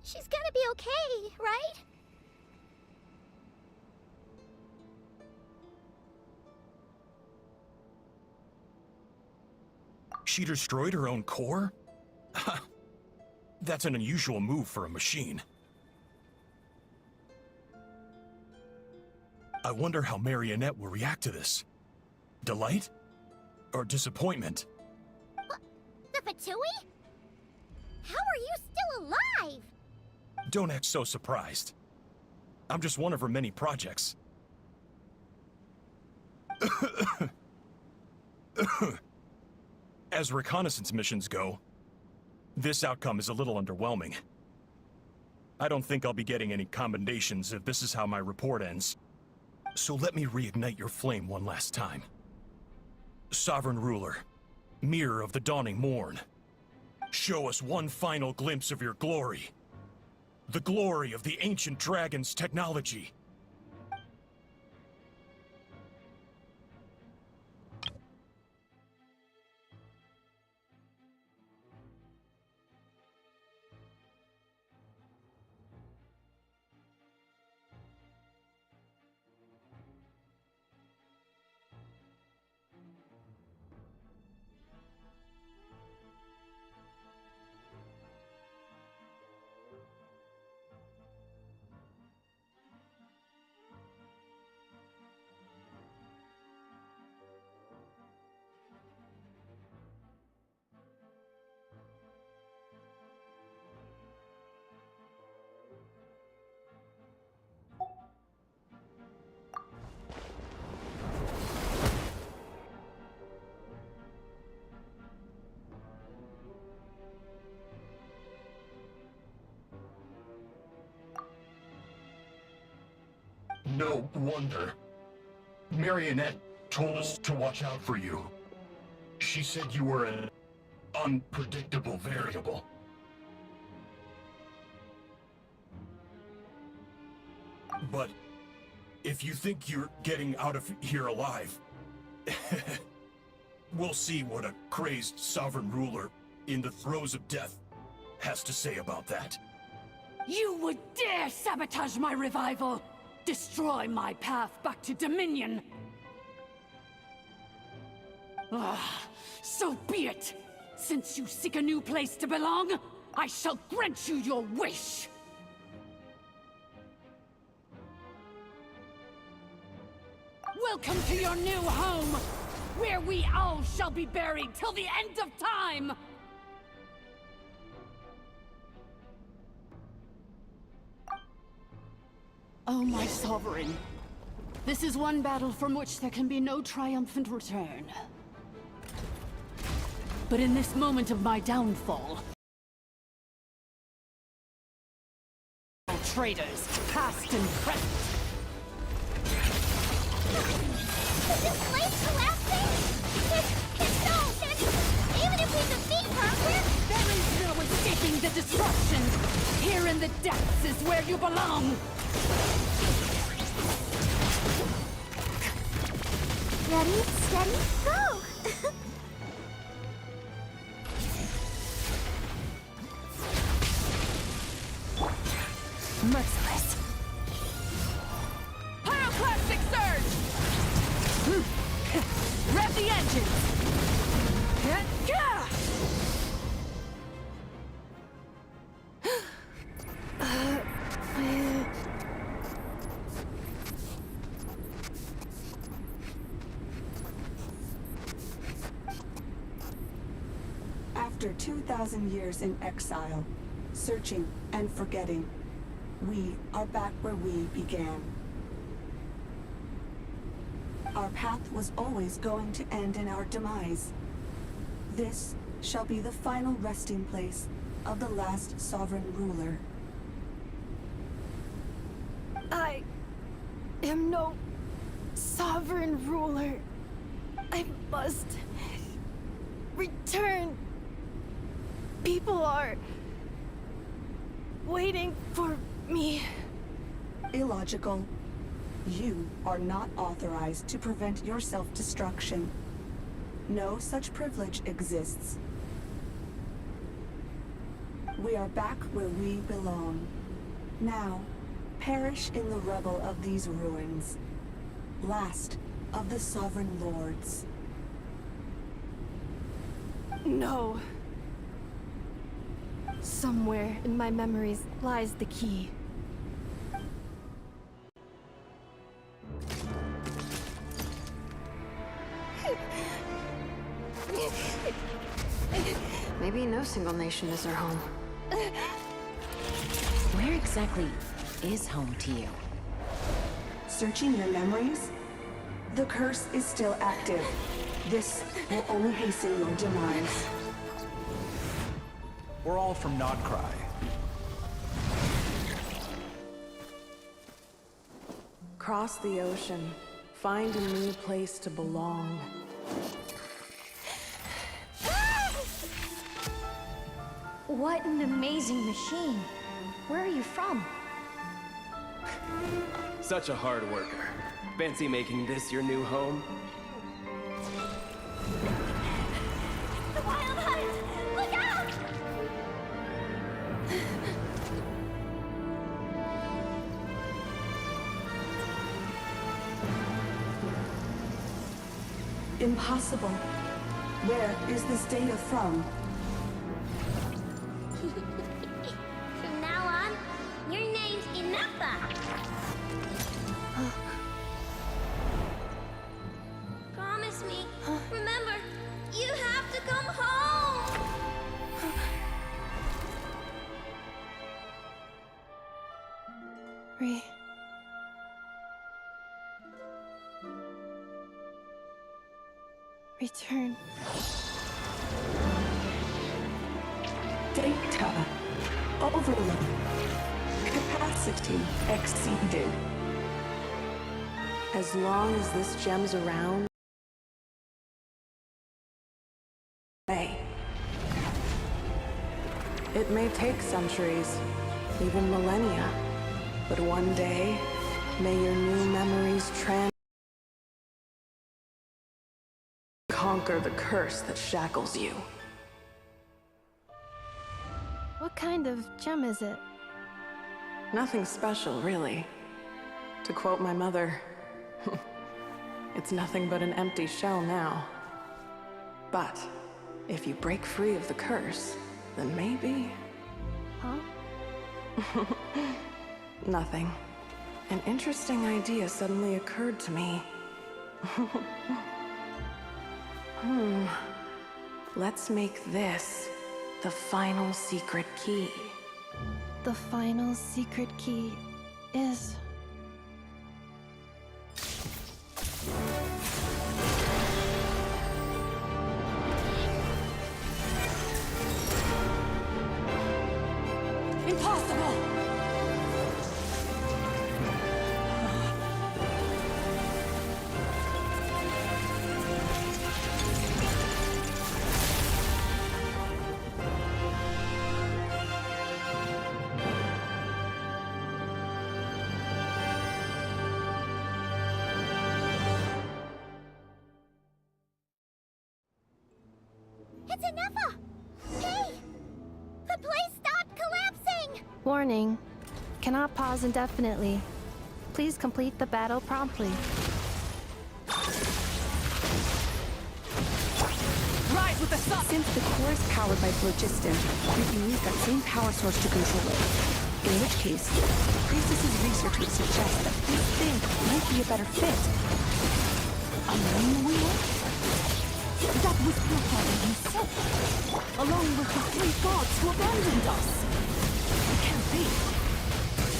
She's gonna be okay, right? She destroyed her own core? That's an unusual move for a machine. I wonder how Marionette will react to this. Delight? Or disappointment? What? The Fatui? How are you still alive? Don't act so surprised. I'm just one of her many projects. As reconnaissance missions go, this outcome is a little underwhelming. I don't think I'll be getting any commendations if this is how my report ends. So let me reignite your flame one last time. Sovereign Ruler, Mirror of the Dawning Morn, show us one final glimpse of your glory. The glory of the ancient dragon's technology. No wonder. Marionette told us to watch out for you. She said you were an unpredictable variable. But if you think you're getting out of here alive, we'll see what a crazed sovereign ruler in the throes of death has to say about that. You would dare sabotage my revival! Destroy my path back to Dominion! So be it! Since you seek a new place to belong, I shall grant you your wish! Welcome to your new home, where we all shall be buried till the end of time! Oh, my sovereign. This is one battle from which there can be no triumphant return. But in this moment of my downfall, traitors, past and present. Is this place collapsing? Even if we defeat her, There is no escaping the destruction! Here in the depths is where you belong! Ready, steady, go! Merciless. Pyroclastic surge! Rev the engines! After 2,000 years in exile, searching and forgetting, we are back where we began. Our path was always going to end in our demise. This shall be the final resting place of the last sovereign ruler. I am no sovereign ruler. I must return. People are waiting for me. Illogical. You are not authorized to prevent your self-destruction. No such privilege exists. We are back where we belong. Now, perish in the rubble of these ruins. Last of the sovereign lords. No. Somewhere in my memories lies the key. Maybe no single nation is our home. Where exactly is home to you? Searching your memories? The curse is still active. This will only hasten your demise. We're all from Nodcry. Cross the ocean. Find a new place to belong. What an amazing machine. Where are you from? Such a hard worker. Fancy making this your new home? The Wild Hunt! Look out! Impossible. Where is this data from? From now on, your name's Inappa. Promise me. Remember, you have to come home. Return. Data. Overload. Capacity exceeded. As long as this gem's around, it may take centuries, even millennia, but one day, may your new memories conquer the curse that shackles you. What kind of gem is it? Nothing special, really. To quote my mother, it's nothing but an empty shell now. But if you break free of the curse, then maybe Huh? Nothing. An interesting idea suddenly occurred to me. Let's make this the final secret key. The final secret key is... Impossible! It's Anefa! Hey! The place stopped collapsing! Warning. Cannot pause indefinitely. Please complete the battle promptly. Rise with the sun! Since the core is powered by phlogiston, we can use that same power source to control it. In which case, Priestess's research would suggest that this thing might be a better fit. A moon wheel? That was your father himself, along with the three gods who abandoned us. It can't be.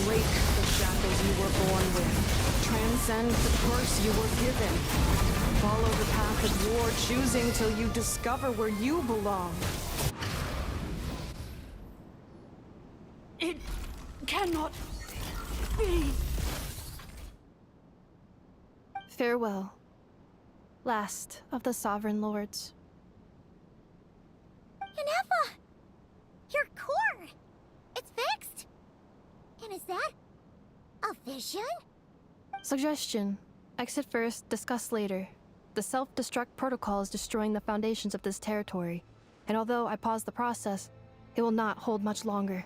Break the shackles you were born with. Transcend the curse you were given. Follow the path of war, choosing till you discover where you belong. It cannot be. Farewell. Last of the Sovereign Lords. Anefa! Your core! It's fixed! And is that a vision? Suggestion. Exit first, discuss later. The self-destruct protocol is destroying the foundations of this territory, and although I pause the process, it will not hold much longer.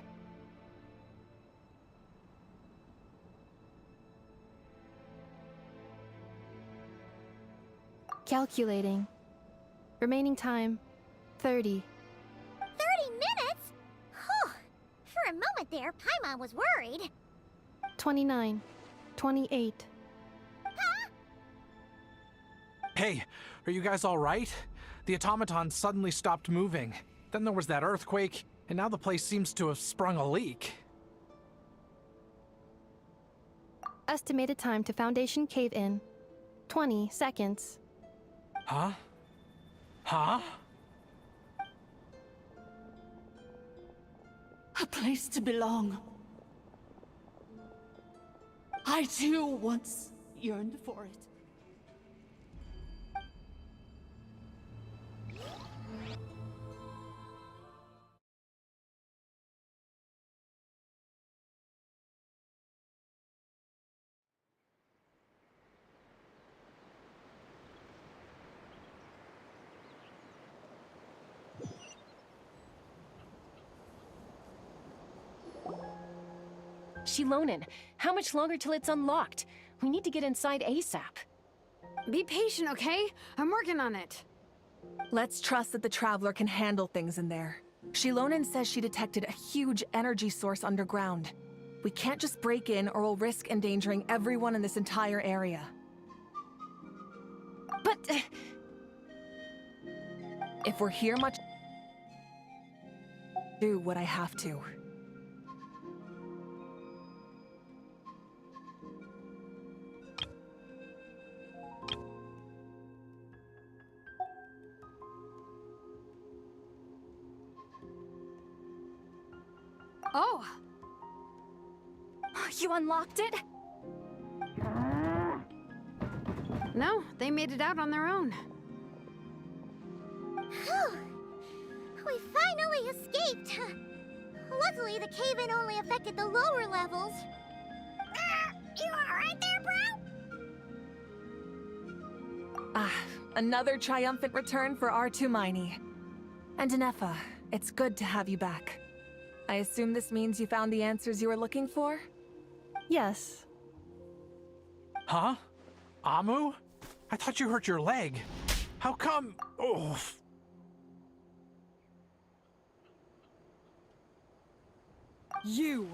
Calculating. Remaining time, 30. 30 minutes? Whew. For a moment there, Paimon was worried. 29. 28. Hey, are you guys all right? The automaton suddenly stopped moving. Then there was that earthquake, and now the place seems to have sprung a leak. Estimated time to Foundation cave-in, 20 seconds. Huh? Huh? A place to belong. I too once yearned for it. Shilonen, how much longer till it's unlocked? We need to get inside ASAP. Be patient, okay? I'm working on it. Let's trust that the Traveler can handle things in there. Shilonen says she detected a huge energy source underground. We can't just break in or we'll risk endangering everyone in this entire area. But... if we're here much... do what I have to. Oh! You unlocked it? No, they made it out on their own. Phew. We finally escaped! Luckily, the cave-in only affected the lower levels. You alright there, bro? Another triumphant return for R2 Miney. And Anefa, it's good to have you back. I assume this means you found the answers you were looking for? Yes. Huh? Amu? I thought you hurt your leg. How come? Oh. You!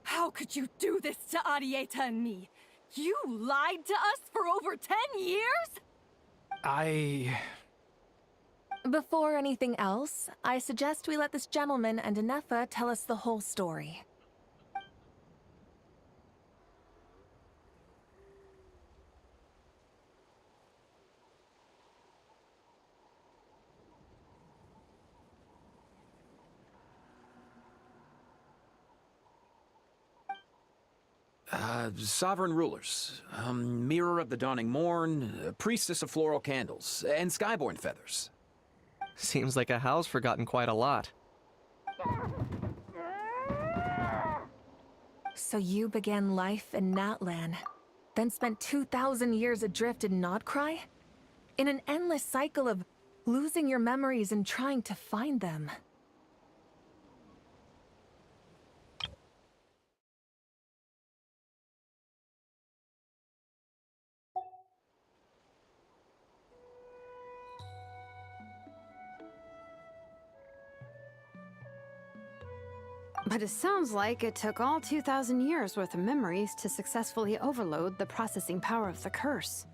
How could you do this to Arieta and me? You lied to us for over 10 years? Before anything else, I suggest we let this gentleman and Anefa tell us the whole story. Sovereign rulers, Mirror of the Dawning Morn, Priestess of Floral Candles, and Skyborn Feathers. Seems like a howl's forgotten quite a lot. So you began life in Natlan, then spent 2,000 years adrift in Nodcry? In an endless cycle of losing your memories and trying to find them. But it sounds like it took all 2,000 years worth of memories to successfully overload the processing power of the curse.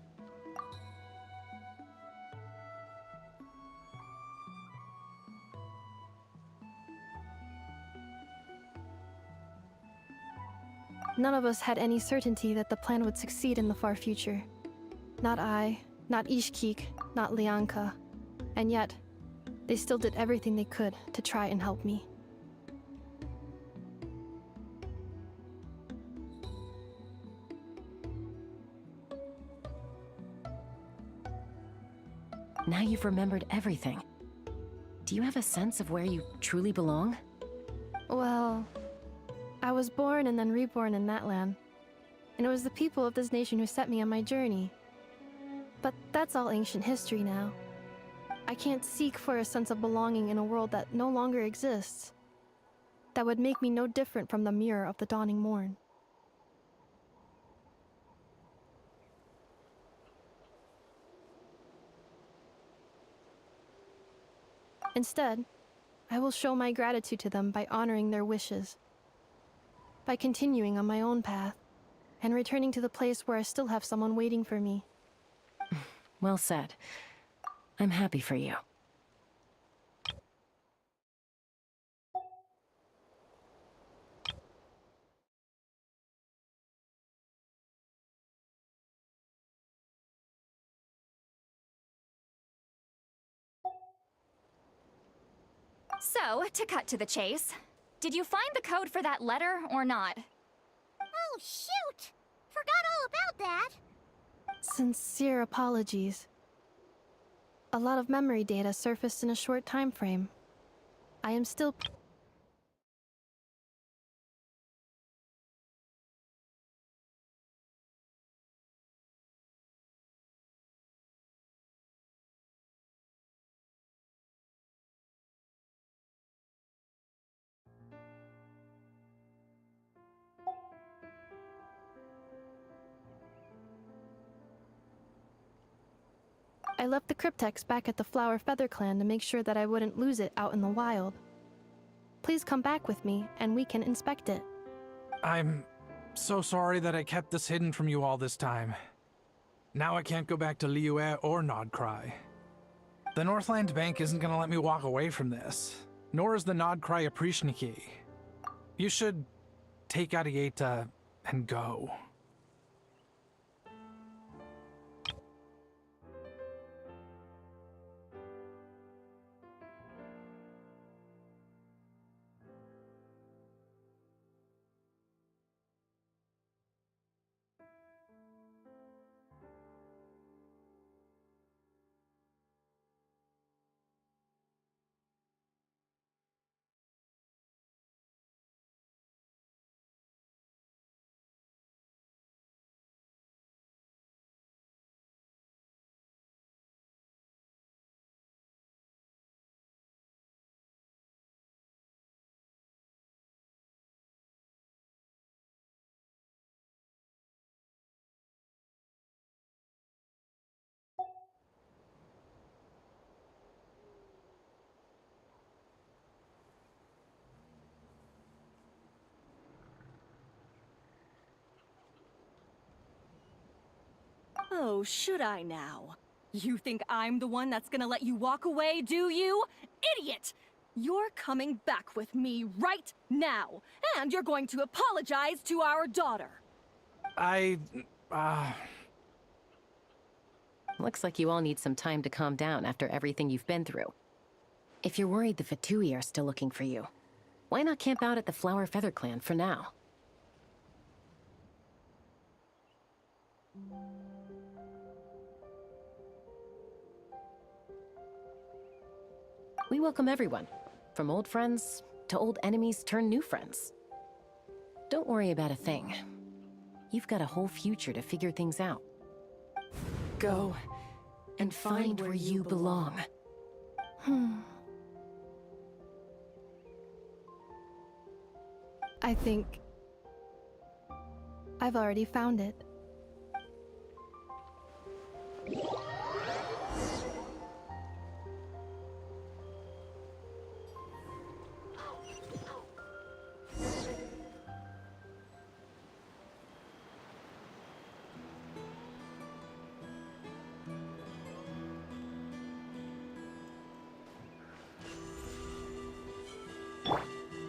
None of us had any certainty that the plan would succeed in the far future. Not I, not Ishkik, not Lianka. And yet, they still did everything they could to try and help me. Now you've remembered everything. Do you have a sense of where you truly belong? Well, I was born and then reborn in that land. And it was the people of this nation who set me on my journey. But that's all ancient history now. I can't seek for a sense of belonging in a world that no longer exists. That would make me no different from the mirror of the dawning morn. Instead, I will show my gratitude to them by honoring their wishes. By continuing on my own path, and returning to the place where I still have someone waiting for me. Well said. I'm happy for you. So, to cut to the chase, did you find the code for that letter or not? Oh, shoot! Forgot all about that! Sincere apologies. A lot of memory data surfaced in a short time frame. I am still... I left the cryptex back at the Flower Feather Clan to make sure that I wouldn't lose it out in the wild. Please come back with me, and we can inspect it. I'm so sorry that I kept this hidden from you all this time. Now I can't go back to Liyue or Nodcry. The Northland Bank isn't gonna let me walk away from this, nor is the Nodcry Aprishniki. You should take Arieta and go. Oh, should I now? You think I'm the one that's gonna let you walk away, do you? Idiot! You're coming back with me right now, and you're going to apologize to our daughter. Looks like you all need some time to calm down after everything you've been through. If you're worried the Fatui are still looking for you, why not camp out at the Flower Feather Clan for now? We welcome everyone, from old friends to old enemies turned new friends. Don't worry about a thing. You've got a whole future to figure things out. Go and find where you belong. I think I've already found it.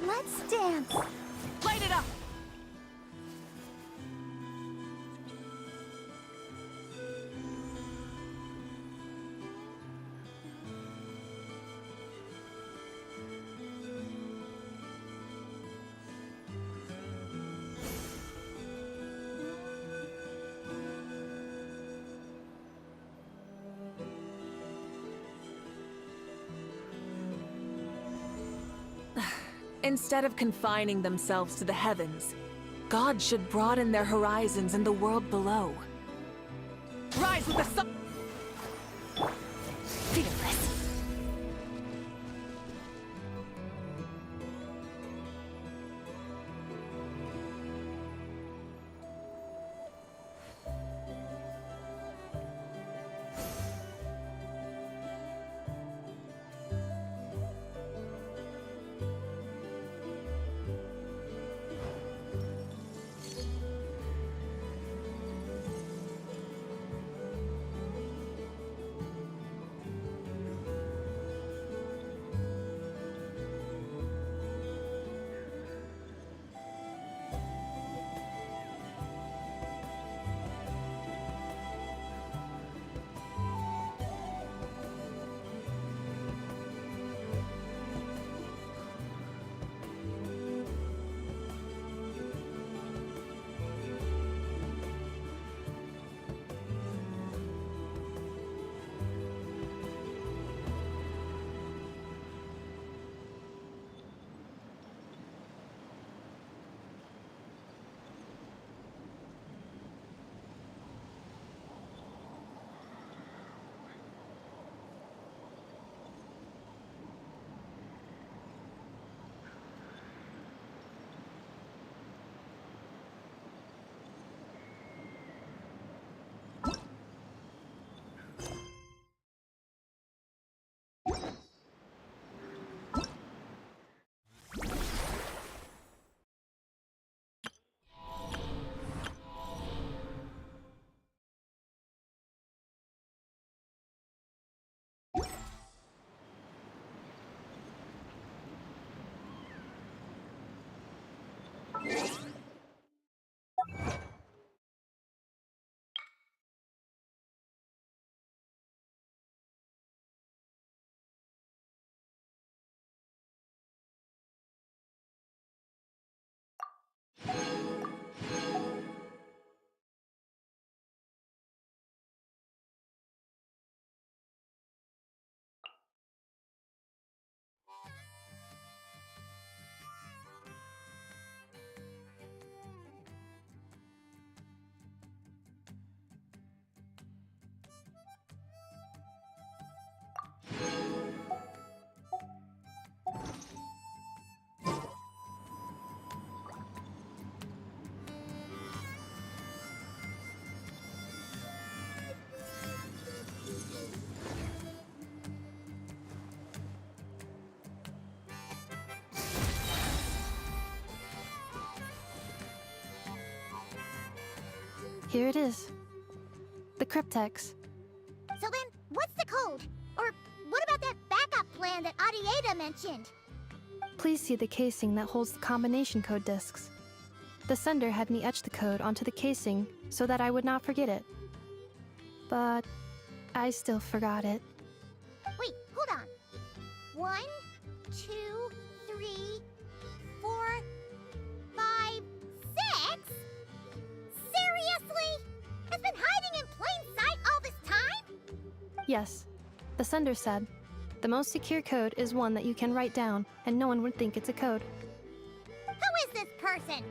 Let's dance. Light it up! Instead of confining themselves to the heavens, God should broaden their horizons in the world below. Rise with the sun! Fearless. Here it is. The cryptex. So then, what's the code? Or what about that backup plan that Adieda mentioned? Please see the casing that holds the combination code discs. The sender had me etch the code onto the casing so that I would not forget it. But I still forgot it. Wait, hold on. 1, 2, 3, 4, 5, 6? Seriously? It's been hiding in plain sight all this time? Yes, the sender said, the most secure code is one that you can write down and no one would think it's a code. Who is this person?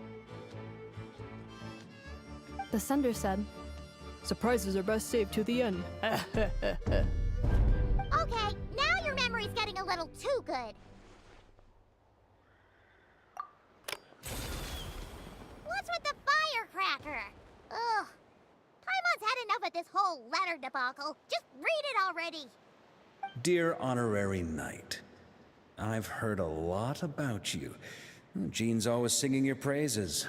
The sender said, surprises are best saved to the end. Okay, now your memory's getting a little too good. What's with the firecracker? Ugh. Paimon's had enough of this whole letter debacle. Just read it already. Dear Honorary Knight, I've heard a lot about you. Jean's always singing your praises.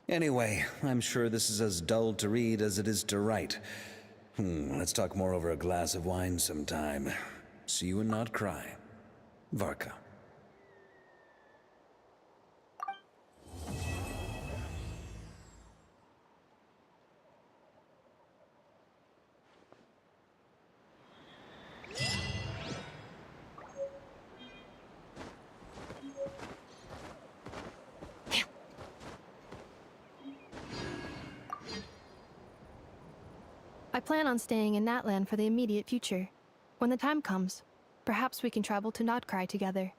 Anyway, I'm sure this is as dull to read as it is to write. Let's talk more over a glass of wine sometime. See you and not cry. Varka. I plan on staying in Natlan for the immediate future. When the time comes, perhaps we can travel to Nodcry together.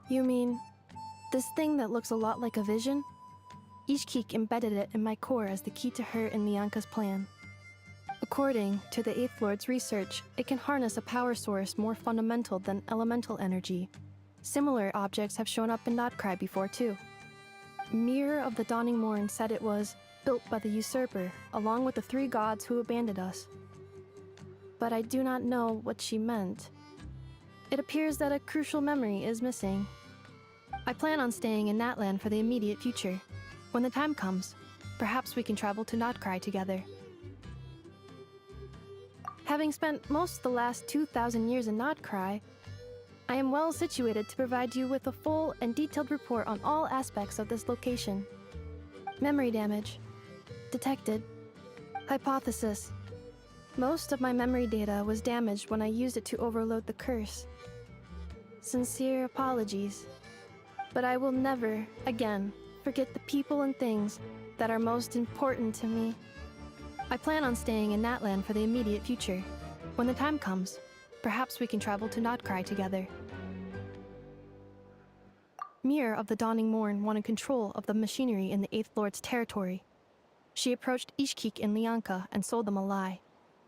You mean this thing that looks a lot like a vision? Ishkik embedded it in my core as the key to her and Lianka's plan. According to the Eighth Lord's research, it can harness a power source more fundamental than elemental energy. Similar objects have shown up in Notcry before too. Mirror of the Dawning Morn said it was built by the usurper, along with the 3 gods who abandoned us. But I do not know what she meant. It appears that a crucial memory is missing. I plan on staying in Natlan for the immediate future. When the time comes, perhaps we can travel to Notcry together. Having spent most of the last 2,000 years in Notcry, I am well situated to provide you with a full and detailed report on all aspects of this location. Memory damage. Detected. Hypothesis. Most of my memory data was damaged when I used it to overload the curse. Sincere apologies. But I will never, again, forget the people and things that are most important to me. I plan on staying in Natlan for the immediate future. When the time comes, perhaps we can travel to Notcry together. Mirror of the Dawning Morn wanted control of the machinery in the Eighth Lord's territory. She approached Ishkik and Lianka and sold them a lie.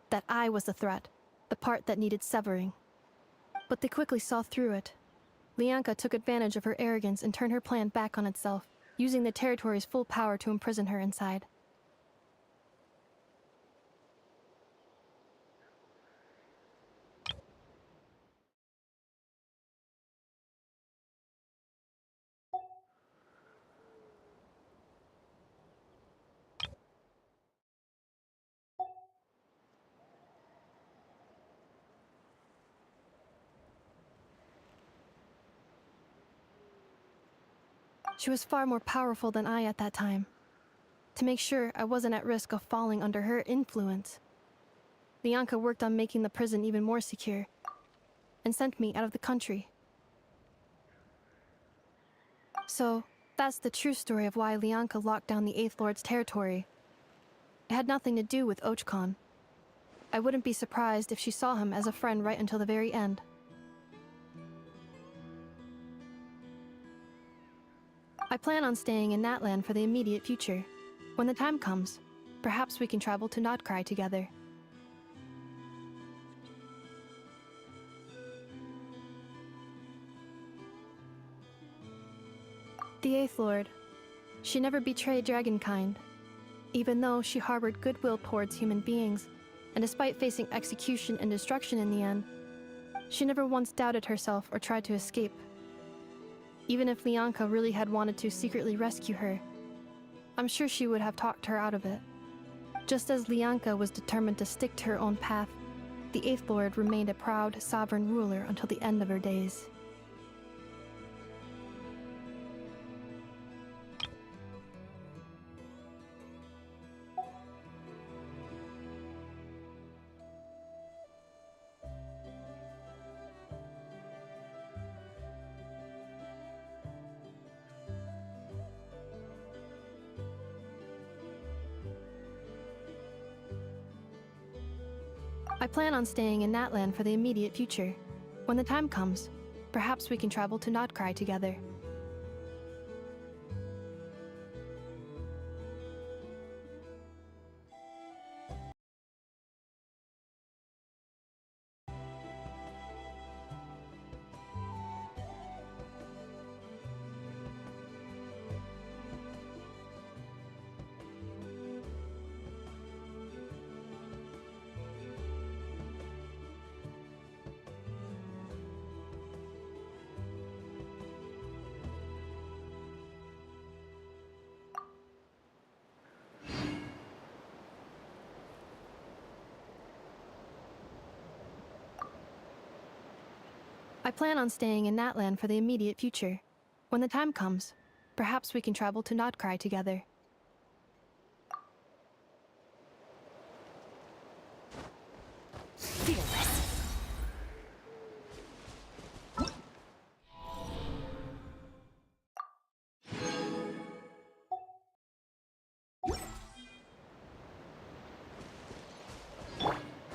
That I was the threat, the part that needed severing. But they quickly saw through it. Lianka took advantage of her arrogance and turned her plan back on itself, using the territory's full power to imprison her inside. She was far more powerful than I at that time. To make sure I wasn't at risk of falling under her influence, Lianka worked on making the prison even more secure, and sent me out of the country. So, that's the true story of why Lianka locked down the Eighth Lord's territory. It had nothing to do with Ochkon. I wouldn't be surprised if she saw him as a friend right until the very end. I plan on staying in Natlan for the immediate future. When the time comes, perhaps we can travel to Notcry together. The Eighth Lord. She never betrayed Dragonkind, even though she harbored goodwill towards human beings, and despite facing execution and destruction in the end, she never once doubted herself or tried to escape. Even if Lianka really had wanted to secretly rescue her, I'm sure she would have talked her out of it. Just as Lianka was determined to stick to her own path, the Eighth Lord remained a proud, sovereign ruler until the end of her days. I plan on staying in Natlan for the immediate future. When the time comes, perhaps we can travel to Notcry together. I plan on staying in Natlan for the immediate future. When the time comes, perhaps we can travel to Notcry together.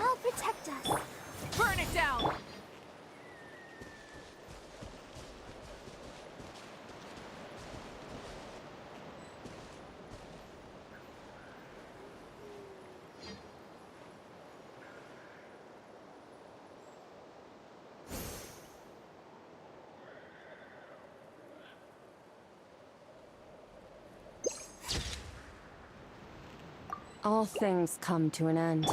I'll protect us. Burn it down! All things come to an end.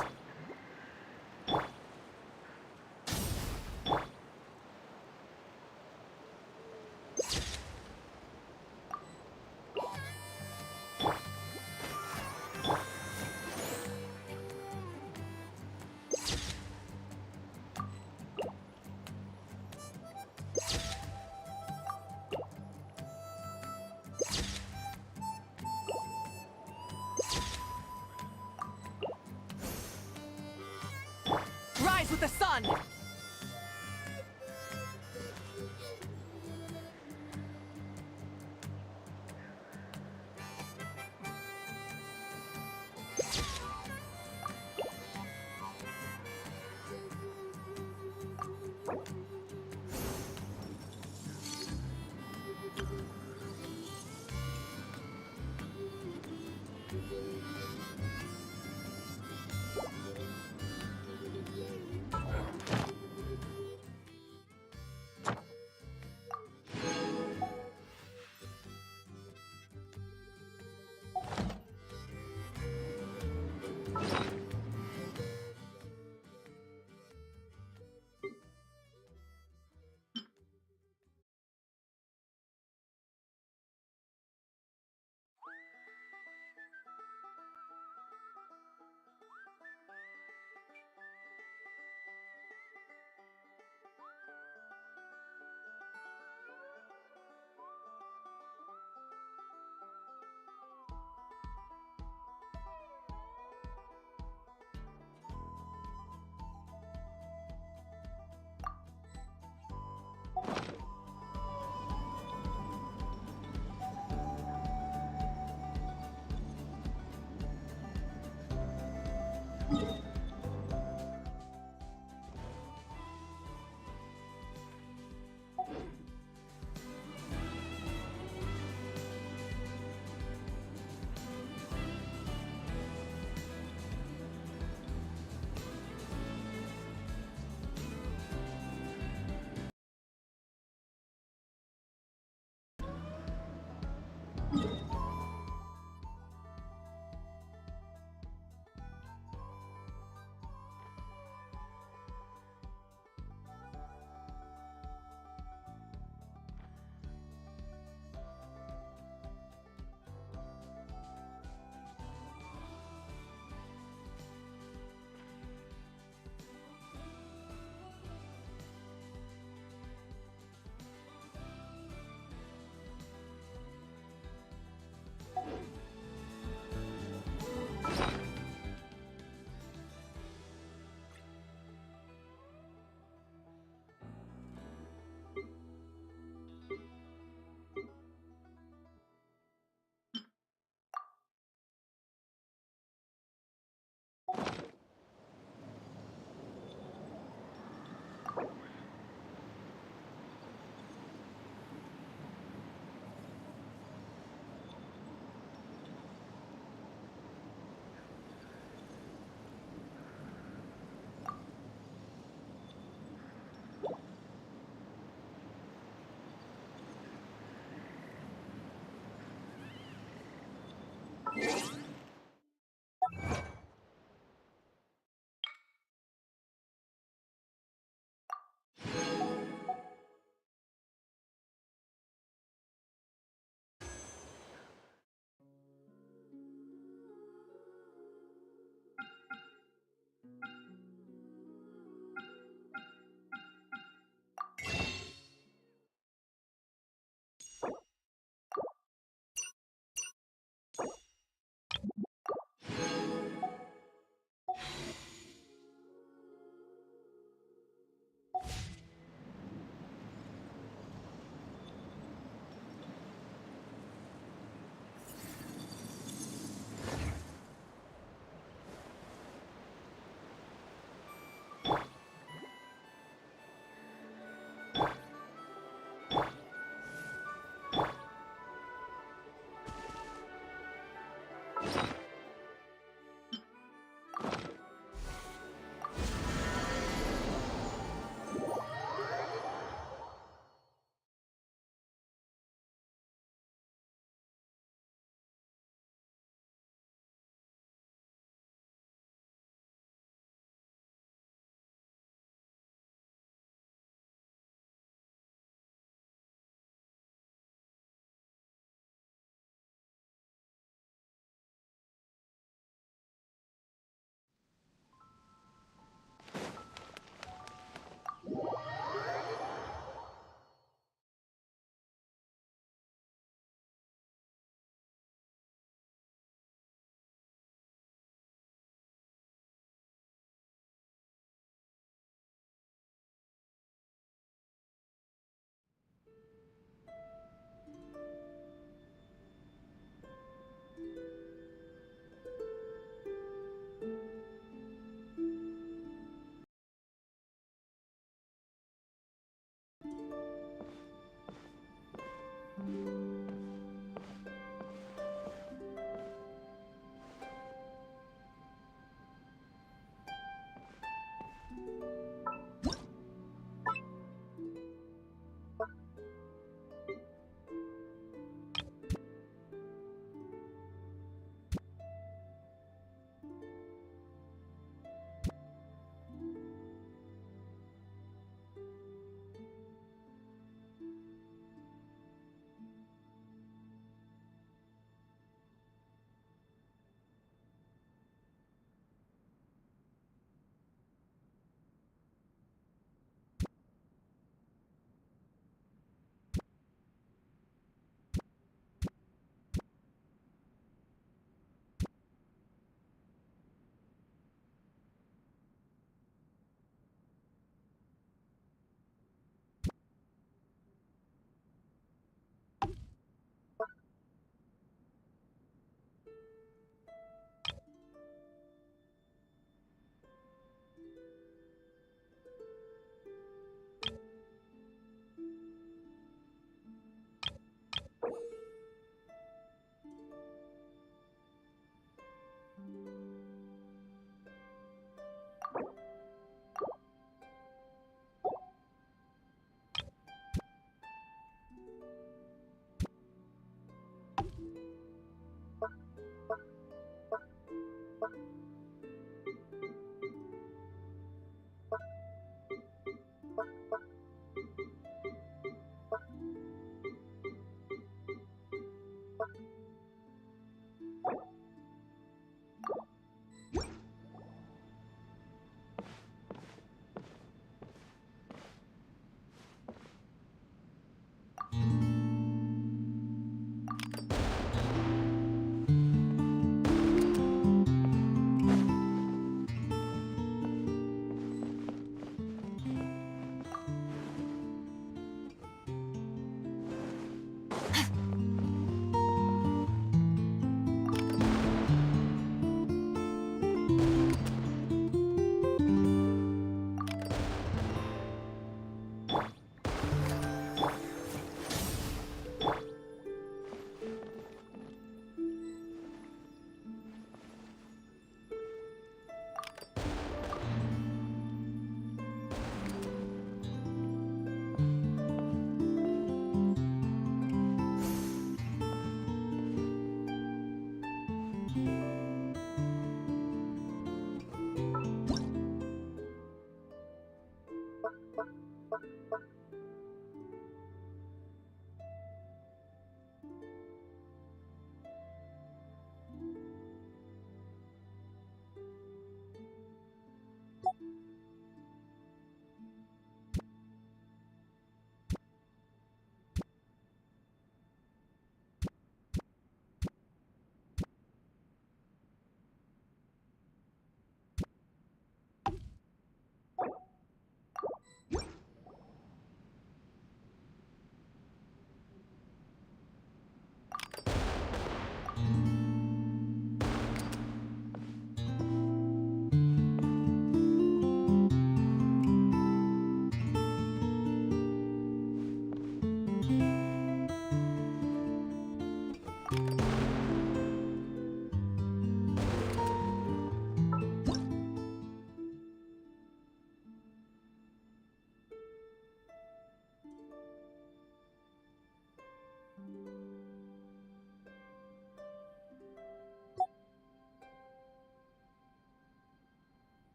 Rise with the sun!